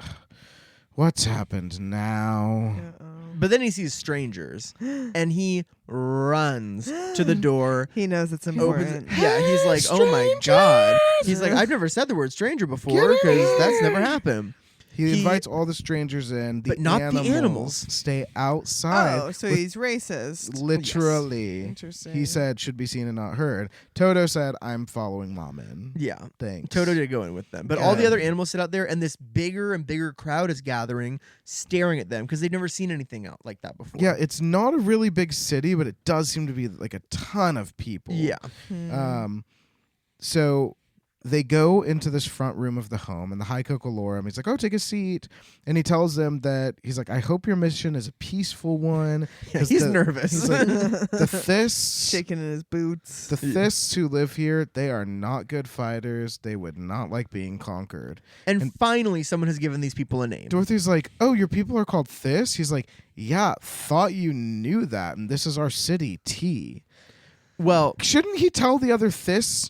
what's happened now? Uh-oh. But then he sees strangers, and he runs to the door. He knows it's Opens important. it. Yeah, he's like, oh my God. He's like, I've never said the word stranger before Get in because that's here. never happened. He He- invites all the strangers in, But not the animals. stay outside. Oh, so with- he's racist. literally. Interesting. He said should be seen and not heard. Toto said, I'm following mom in. Yeah. Thanks. Toto did go in with them. But all the Yeah. other animals sit out there, and this bigger and bigger crowd is gathering, staring at them because they've never seen anything out like that before. Yeah, it's not a really big city, but it does seem to be a ton of people. Yeah. Hmm. So they go into this front room of the home, and the High Cocolorum, he's like, "Oh, take a seat," and he tells them that he's like, "I hope your mission is a peaceful one." Yeah, 'Cause he's the- nervous. He's like, the Thists, Shaking in his boots. the Thists who live here, they are not good fighters. They would not like being conquered. and finally, someone has given these people a name. Dorothy's like, "Oh, your people are called Thists?" He's like, "Yeah, thought you knew that, and this is our city, T." Well, Shouldn't he tell the other Thists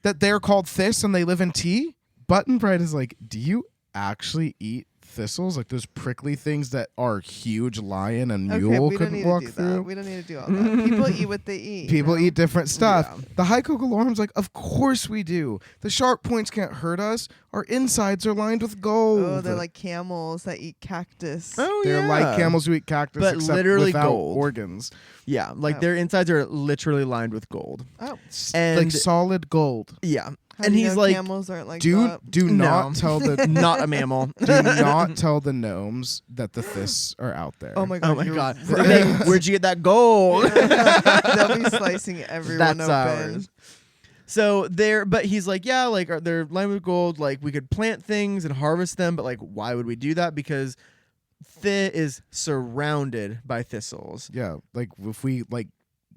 that they're called Thists and they live in T? Button Bright is like, "Do you actually eat thistles, like those prickly things that our huge lion and Okay, mule we don't couldn't need walk to do through?" that. We don't need to do all that. People eat what they eat. People you know? eat different stuff. Yeah. The High Cocalorum's like, "Of course we do. The sharp points can't hurt us. Our insides are lined with gold." Oh, they're like camels that eat cactus. oh They're yeah. like camels who eat cactus, But except literally without gold. organs. Yeah, like Oh. their insides are literally lined with gold. Oh, And Like solid gold. yeah, how and do you he's know like, camels aren't like Do that? do No. not tell the not a mammal. do not tell the gnomes that the Thists are out there. Oh my god! Oh my you're god. right. Okay, where'd you get that gold? They'll be slicing everyone That's open. ours. So but he's like, yeah, like they're lined with gold. Like we could plant things and harvest them, but like, why would we do that? Because Thi is surrounded by thistles. Yeah, like if we like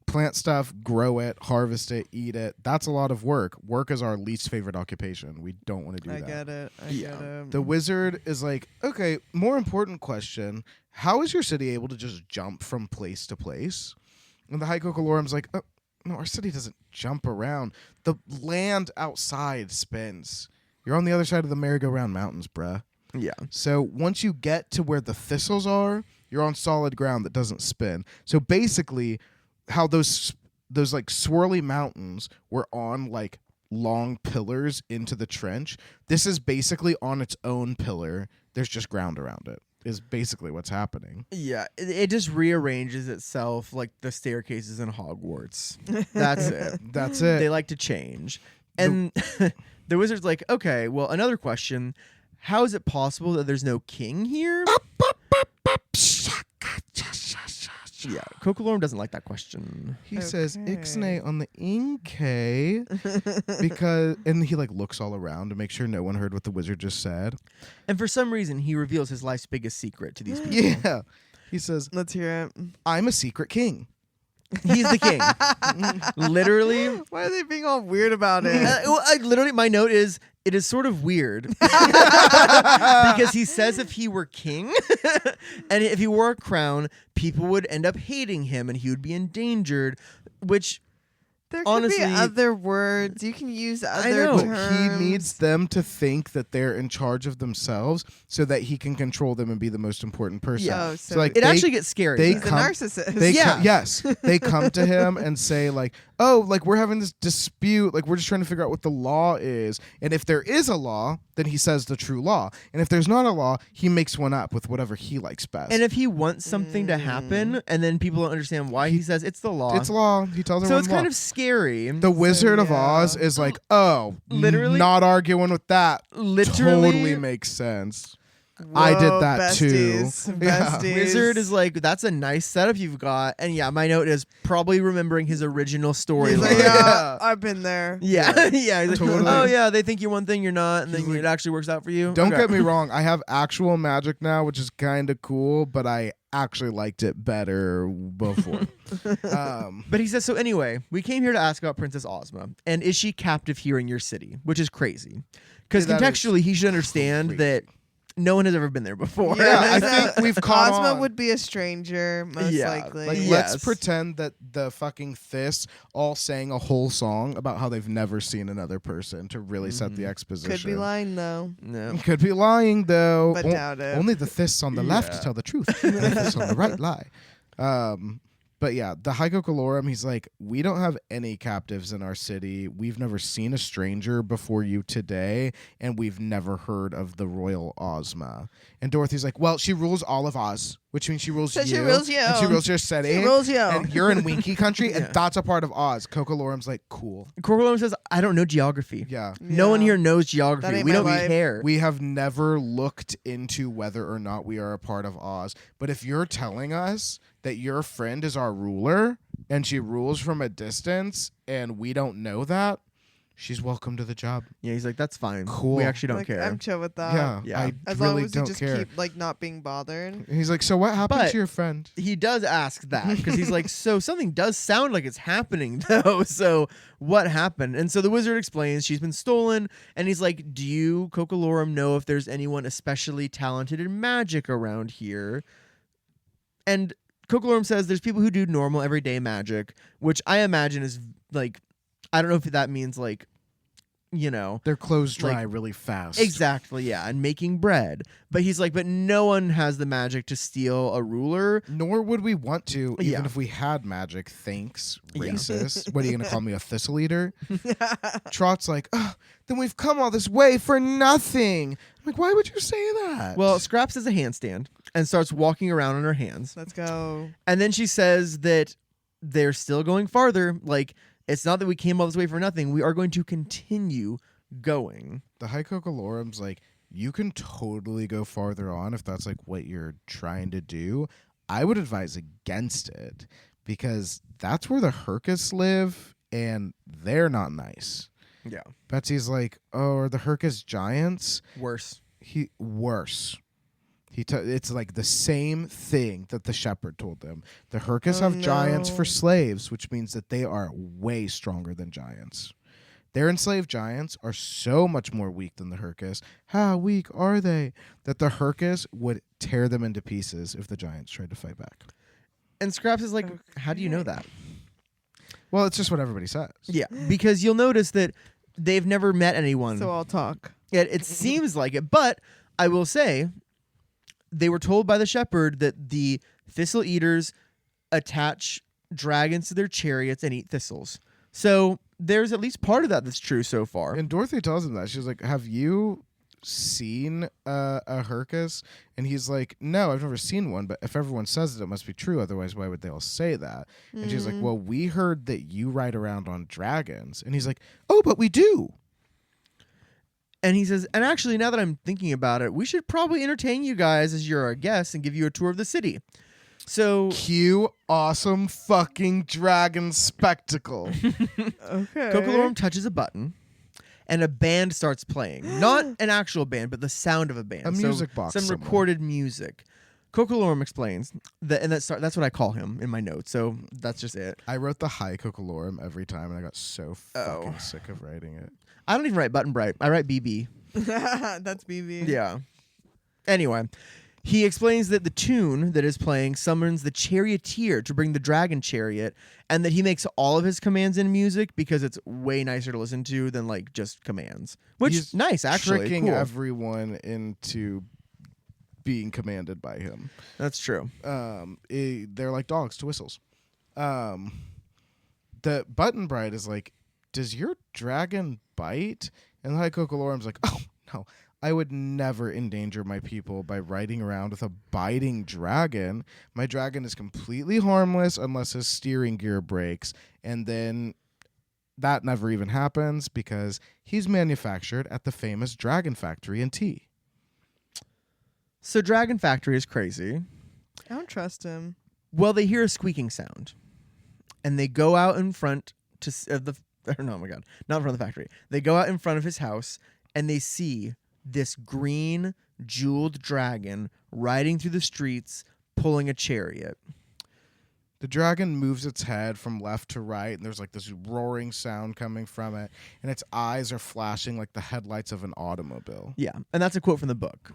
plant stuff, grow it, harvest it, eat it, that's a lot of work. Work is our least favorite occupation. We don't want to do I that. get it. I Yeah. get it. The wizard is like, "Okay, more important question. How is your city able to just jump from place to place?" And the High Cocalorum's like, "Oh, no, our city doesn't jump around. The land outside spins. You're on the other side of the merry-go-round mountains, bruh. Yeah. So once you get to where the thistles are, you're on solid ground that doesn't spin." So basically, how those like swirly mountains were on like long pillars into the trench, this is basically on its own pillar. There's just ground around it. Is basically what's happening. Yeah, it just rearranges itself like the staircases in Hogwarts. That's it. That's it. They like to change. And the wizard's like, okay, well, another question. How is it possible that there's no king here? Yeah, Cocalorm doesn't like that question. He says Okay. Ixnay on the Inkay because, and he like looks all around to make sure no one heard what the wizard just said. And for some reason, he reveals his life's biggest secret to these people. Yeah. He says, Let's hear it. "I'm a secret king." He's the king. Literally. Why are they being all weird about it? Literally, my note is, it is sort of weird because he says if he were king and if he wore a crown, people would end up hating him and he would be endangered, which There could honestly- be other words. You can use other know. terms. He needs them to think that they're in charge of themselves so that he can control them and be the most important person. Yeah. Oh, So, like, it they- actually gets scary. they He's a come- narcissist. They Yeah. yes, they come to him and say like, "Oh, like we're having this dispute. Like we're just trying to figure out what the law is. And if there is a law, then he says the true law. And if there's not a law, he makes one up with whatever he likes best. And if he wants something to happen and then people don't understand why, he says it's the law. it's law. He tells So everyone it's law. kind of scary. The Wizard of yeah. Oz is like, "Oh, Literally- not arguing with that. Literally, Totally makes sense." I did Whoa, that besties, too. Yeah. Besties. Wizard is like, that's a nice setup you've got. And yeah, my note is probably remembering his original He's storyline. like, yeah, I've been there. Yeah, yeah. He's like, Totally. oh yeah, they think you're one thing, you're not, and then He's like, it actually works out for you. Don't Okay. get me wrong. I have actual magic now, which is kind of cool, but I actually liked it better before. But he says, so anyway, we came here to ask about Princess Ozma, and is she captive here in your city? Which is crazy, because Yeah, that is contextually, he should understand crazy. that no one has ever been there before. Yeah, I think we've caught Ozma on. would be a stranger, most Yeah, likely. Like, Yes. let's pretend that the fucking Thists all sang a whole song about how they've never seen another person to really set the exposition. Could be lying though, No. Could be lying though. but doubt it. Only the Thists on the left Yeah. tell the truth. And the Thists on the right lie. But yeah, the High Cocalorum, he's like, "We don't have any captives in our city. We've never seen a stranger before you today, and we've never heard of the royal Ozma." And Dorothy's like, "Well, she rules all of Oz, which means she rules So you. she rules you. And she rules your city. She rules you. And you're in Winky Country, Yeah. and that's a part of Oz." Cocalorum's like, "Cool. Corvalum says, I don't know geography. Yeah. No one Yeah. here knows That geography. ain't We my don't life. care. We have never looked into whether or not we are a part of Oz. But if you're telling us that your friend is our ruler and she rules from a distance and we don't know that, she's welcome to the job. Yeah, he's like, that's fine. Cool. We actually don't Like, care. I'm chill with that. Yeah. I As really long as you don't just care. keep like not being bothered. And he's like, so what happened But- to your friend? He does ask that because he's like, so something does sound like it's happening though. So what happened? And so the wizard explains she's been stolen, and he's like, do you, Cocolorum, know if there's anyone especially talented in magic around here? And Cocolorum says there's people who do normal everyday magic, which I imagine is like, I don't know if that means like, you know, Their clothes dry like- really fast. exactly, yeah, and making bread. But he's like, but no one has the magic to steal a ruler. Nor would we want to, even Yeah. if we had magic. Thanks, Yeah. racist. What are you gonna call me, a thistle eater? Trot's like, oh, then we've come all this way for nothing. I'm like, why would you say that? Well, Scraps does a handstand and starts walking around on her hands. Let's go. And then she says that they're still going farther. Like, it's not that we came all this way for nothing. We are going to continue going. the High Cocolorum's like, you can totally go farther on if that's like what you're trying to do. I would advise against it because that's where the Hercus live and they're not nice. Yeah. Betsy's like, oh, are the Hercus giants? Worse. Worse. It's like the same thing that the shepherd told them. The Hercus Oh, have giants no. for slaves, which means that they are way stronger than giants. Their enslaved giants are so much more weak than the Hercus. How weak are they? That the Hercus would tear them into pieces if the giants tried to fight back. And Scraps is like, how do you know Okay. that? Well, it's just what everybody says. Yeah. Because you'll notice that they've never met anyone. So I'll talk. It seems like it. But I will say, they were told by the shepherd that the thistle eaters attach dragons to their chariots and eat thistles. So there's at least part of that that's true so far. And Dorothy tells him that. She's like, have you seen a Hercus? And he's like, no, I've never seen one, but if everyone says it must be true. Otherwise, why would they all say that? And she's like, well, we heard that you ride around on dragons. And he's like, oh, but we do. And he says, and actually, now that I'm thinking about it, we should probably entertain you guys as you're our guests and give you a tour of the city. So, Cue awesome fucking dragon spectacle. Okay. Cocolorum touches a button, and a band starts playing. Not an actual band, but the sound of a band. A music box Some somewhere. recorded music. Cocolorum explains that, and that's what I call him in my notes. So that's just it. I wrote the High Cocolorum every time, and I got so fucking Oh. sick of writing it. I don't even write Button Bright. I write BB. That's BB. Yeah. Anyway, he explains that the tune that is playing summons the charioteer to bring the dragon chariot, and that he makes all of his commands in music because it's way nicer to listen to than like just commands. Which He's nice, actually. Tricking Cool. everyone into being commanded by him. That's true. They're like dogs to whistles. The Button Bright is like, does your dragon bite? And the High Cocolorum's like, oh no, I would never endanger my people by riding around with a biting dragon. My dragon is completely harmless unless his steering gear breaks, and then that never even happens because he's manufactured at the famous Dragon Factory in Tea. So Dragon Factory is crazy. I don't trust him. Well, they hear a squeaking sound, and they go out in front of the. No, oh my God, not in front of the factory. They go out in front of his house, and they see this green jeweled dragon riding through the streets, pulling a chariot. The dragon moves its head from left to right, and there's like this roaring sound coming from it, and its eyes are flashing like the headlights of an automobile. Yeah, and that's a quote from the book.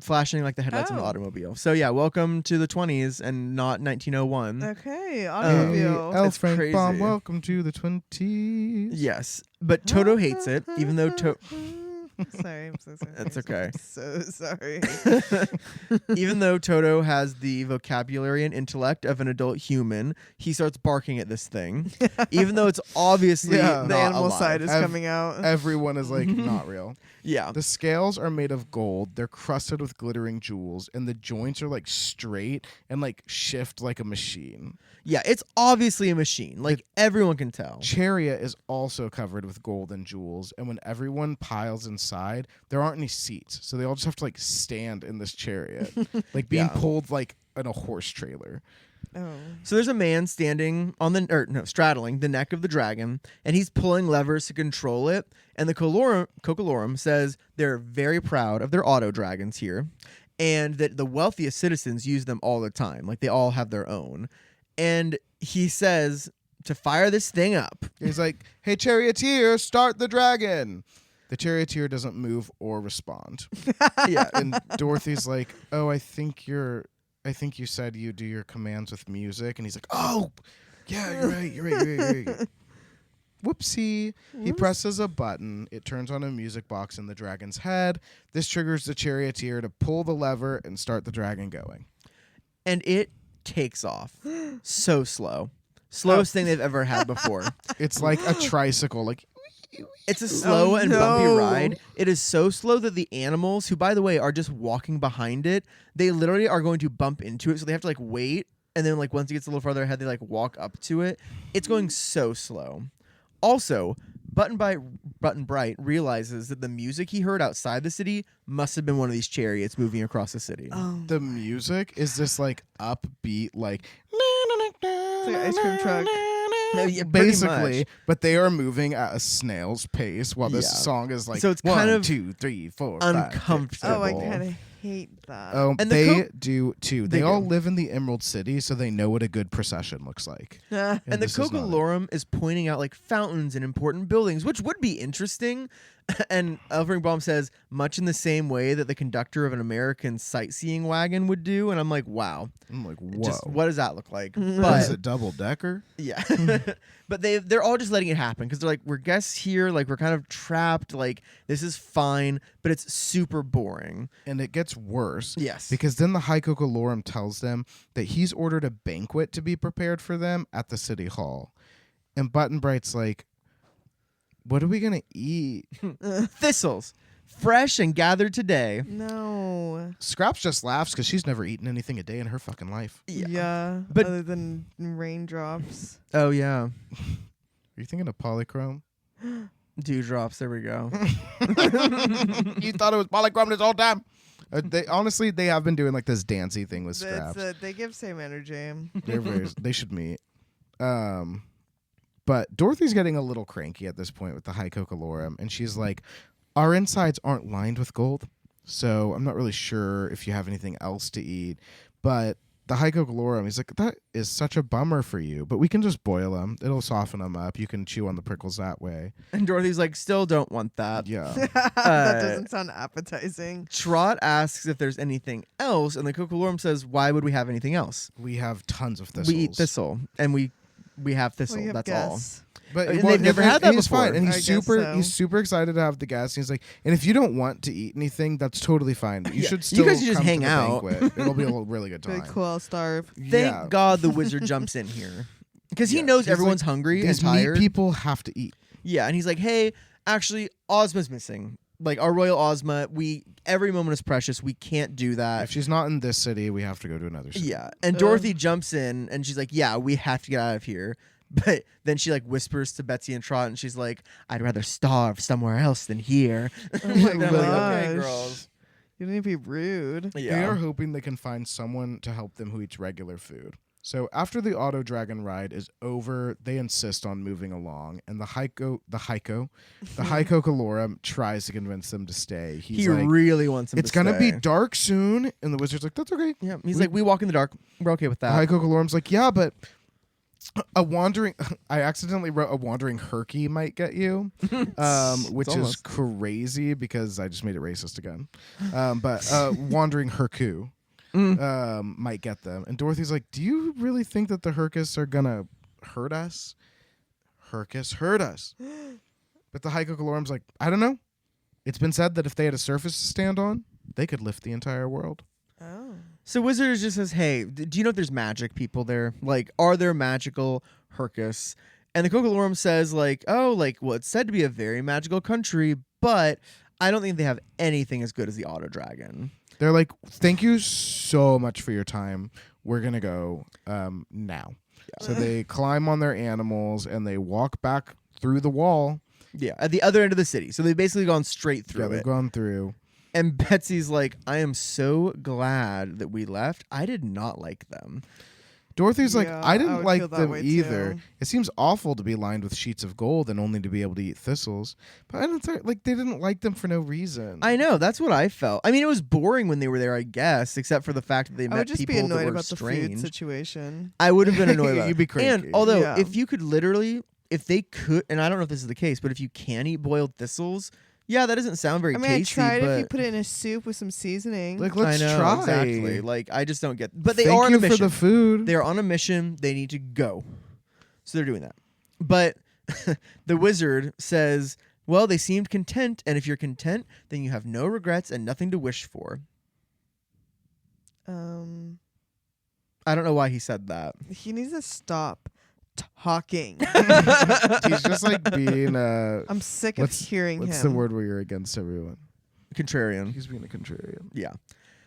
Flashing like the headlights of an Oh. automobile. So yeah, welcome to the 20s and not 1901. Okay, Hey, automobile. L. It's Frank crazy. Baum, welcome to the 20s. Yes, but Toto hates it, even though Sorry, I'm so sorry. That's okay. I'm so sorry. even though Toto has the vocabulary and intellect of an adult human, he starts barking at this thing, even though it's obviously Yeah. not The animal alive. side is Ev- coming out. Everyone is like, not real. Yeah, The scales are made of gold. They're crusted with glittering jewels, and the joints are like straight and like shift like a machine. yeah, it's obviously a machine. Like everyone can tell. Chariot is also covered with gold and jewels, and when everyone piles inside, there aren't any seats, so they all just have to like stand in this chariot, like being Yeah. pulled like in a horse trailer. Oh. So there's a man straddling the neck of the dragon, and he's pulling levers to control it. And the Cocolorum says they're very proud of their auto dragons here, and that the wealthiest citizens use them all the time. Like they all have their own. And he says to fire this thing up. He's like, "Hey, charioteer, start the dragon." The charioteer doesn't move or respond. Yeah. And Dorothy's like, "Oh, I think you said you do your commands with music." And he's like, "Oh, yeah, you're right. Whoopsie." He presses a button. It turns on a music box in the dragon's head. This triggers the charioteer to pull the lever and start the dragon going. And it takes off so slow. Slowest thing they've ever had before. It's like a tricycle. Like, It's a slow and bumpy no. ride. It is so slow that the animals, who by the way are just walking behind it, they literally are going to bump into it. So they have to like wait, and then like once it gets a little farther ahead, they like walk up to it. It's going so slow. Also, Button Bright realizes that the music he heard outside the city must have been one of these chariots moving across the city. Oh. the music is this like upbeat, like It's like an ice cream truck. Yeah, pretty basically, much. but they are moving at a snail's pace while this Yeah. song is like, So it's 1, kind of 2, 3, 4, 5, 6, uncomfortable. Oh, I 7. kind of hate that. Oh, And the they do too. They They all do. live in the Emerald City, so they know what a good procession looks like. Yeah. And the this is not it. Cocolorum is pointing out like fountains and important buildings, which would be interesting. And Elveringbaum says, much in the same way that the conductor of an American sightseeing wagon would do. And I'm like, wow, I'm like, whoa. just what does that look like? What is But it, double decker? yeah, but they're all just letting it happen because they're like, we're guests here, like we're kind of trapped, like this is fine, but it's super boring. And it gets worse. Yes, Because then the High Cocolorum tells them that he's ordered a banquet to be prepared for them at the city hall. And Button Bright's like, what are we going to eat? thistles, fresh and gathered today. No. Scraps just laughs because she's never eaten anything a day in her fucking life. Yeah. But- other than raindrops. Oh yeah, Are you thinking of Polychrome? dewdrops. There we go. You thought it was Polychrome this whole time? They have been doing like this dancey thing with Scraps. They give same energy. They should meet. But Dorothy's getting a little cranky at this point with the High Cocolorum, and she's like, "Our insides aren't lined with gold, so I'm not really sure if you have anything else to eat." But the High Cocolorum, he's like, "That is such a bummer for you, but we can just boil them. It'll soften them up. You can chew on the prickles that way." And Dorothy's like, still don't want that. Yeah. That doesn't sound appetizing. Trot asks if there's anything else, and the Cocolorum says, why would we have anything else? We have tons of thistles. We eat thistle, and we have thistle. Well, you have That's all. guests. But And they've never had that he's before. fine, and I guess so. he's super excited to have the guests. He's like, and if you don't want to eat anything, that's totally fine. You Yeah. should You still guys should just come to hang the out. banquet. It'll be a really good time. Really cool. I'll starve. Thank Yeah. God the wizard jumps in here. Because he Yeah. knows He's everyone's like, hungry and These tired. meat people have to eat. Yeah, and he's like, hey, actually, Ozma's missing. Like, our royal Ozma, every moment is precious. We can't do that. If she's not in this city, we have to go to another city. Yeah, and Dorothy jumps in, and she's like, yeah, we have to get out of here. But then she like whispers to Betsy and Trot, and she's like, I'd rather starve somewhere else than here. Oh my And I'm like, okay, gosh. girls. You don't need to be rude. They Yeah. are hoping they can find someone to help them who eats regular food. So after the auto dragon ride is over, they insist on moving along, and the High Cocolorum tries to convince them to stay. He's He like, really wants him "It's to gonna be stay. dark soon," and the wizard's like, "That's okay." Yeah, he's like, we walk in the dark. We're okay with The High that. Cocolorum's like, "Yeah, but I accidentally wrote a wandering herky might get you," which is almost. crazy because I just made it racist again. But wandering herku might get them. And Dorothy's like, "Do you really think that the Herkus are gonna hurt us? Herkus hurt us." But the High Cocolorum's like, "I don't know. It's been said that if they had a surface to stand on, they could lift the entire world." Oh. So Wizard just says, hey, do you know if there's magic people there? Like, are there magical Herkus? And the Cocolorum says, like, oh, like, well, it's said to be a very magical country, but I don't think they have anything as good as the Auto Dragon. They're like, "Thank you so much for your time. We're gonna go now." So they climb on their animals and they walk back through the wall. Yeah, at the other end of the city. So they've basically gone straight Yeah, through they've it. gone through. And Betsy's like, I am so glad that we left. I did not like them. Dorothy's like, Yeah, I I didn't would like feel that them way, either. too. It seems awful to be lined with sheets of gold and only to be able to eat thistles. But I don't like they didn't like them for no reason. I know, that's what I felt. I mean, it was boring when they were there, I guess, except for the fact that they I met would just people be that annoyed were about the food strange. situation. I would have been annoyed about You'd it. be cranky. And although Yeah. if you could literally, if they could, and I don't know if this is the case, but if you can eat boiled thistles, yeah, that doesn't sound very I mean, I tasty. tried but if you put it in a soup with some seasoning. Like, let's I know, try. exactly. Like, I just don't get. But they Thank are on you a mission. for the food. They're on a mission. They need to go. So they're doing that. But the wizard says, well, they seemed content, and if you're content, then you have no regrets and nothing to wish for. I don't know why he said that. He needs to stop talking. He's just like being I'm sick of hearing what's him. the word where you're against everyone? Contrarian. He's being a contrarian. Yeah.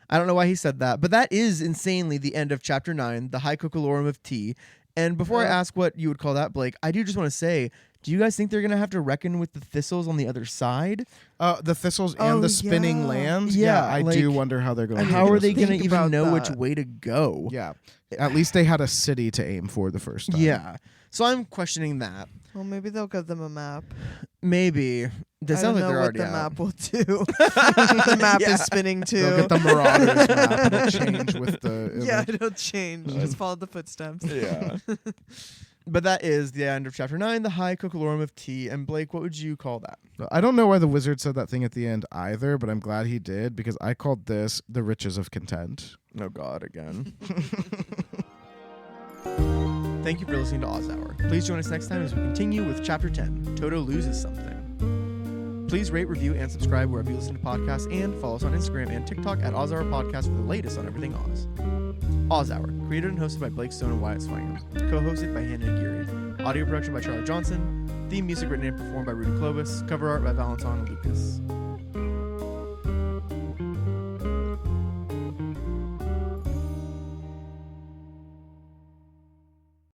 I don't know why he said that, but that is insanely the end of chapter 9, the High Cochalorum of Tea. And before I ask what you would call that, Blake, I do just want to say, do you guys think they're going to have to reckon with the thistles on the other side? The thistles Oh, and the spinning yeah. land. Yeah, I like, do wonder how they're going. to How do are they this. going to Think even about know which that. way to go? Yeah, at least they had a city to aim for the first time. Yeah. So I'm questioning that. Well, maybe they'll give them a map. Maybe. That I sounds don't like know they're what already the out. map will do. The map Yeah. is spinning too. They'll get the Marauders map. It'll change with the Yeah, image. it'll change. Just follow the footsteps. Yeah. But that is the end of chapter 9, the High Cochalorum of Tea. And Blake, what would you call that? I don't know why the wizard said that thing at the end either, but I'm glad he did because I called this the riches of content. Oh, God, again. Thank you for listening to Oz Hour. Please join us next time as we continue with Chapter 10, Toto Loses Something. Please rate, review, and subscribe wherever you listen to podcasts, and follow us on Instagram and TikTok at Oz Hour Podcast for the latest on everything Oz. Oz Hour, created and hosted by Blake Stone and Wyatt Swangers, co-hosted by Hannah Aguirre, audio production by Charlie Johnson, theme music written and performed by Rudy Clovis, cover art by Valentin Lucas.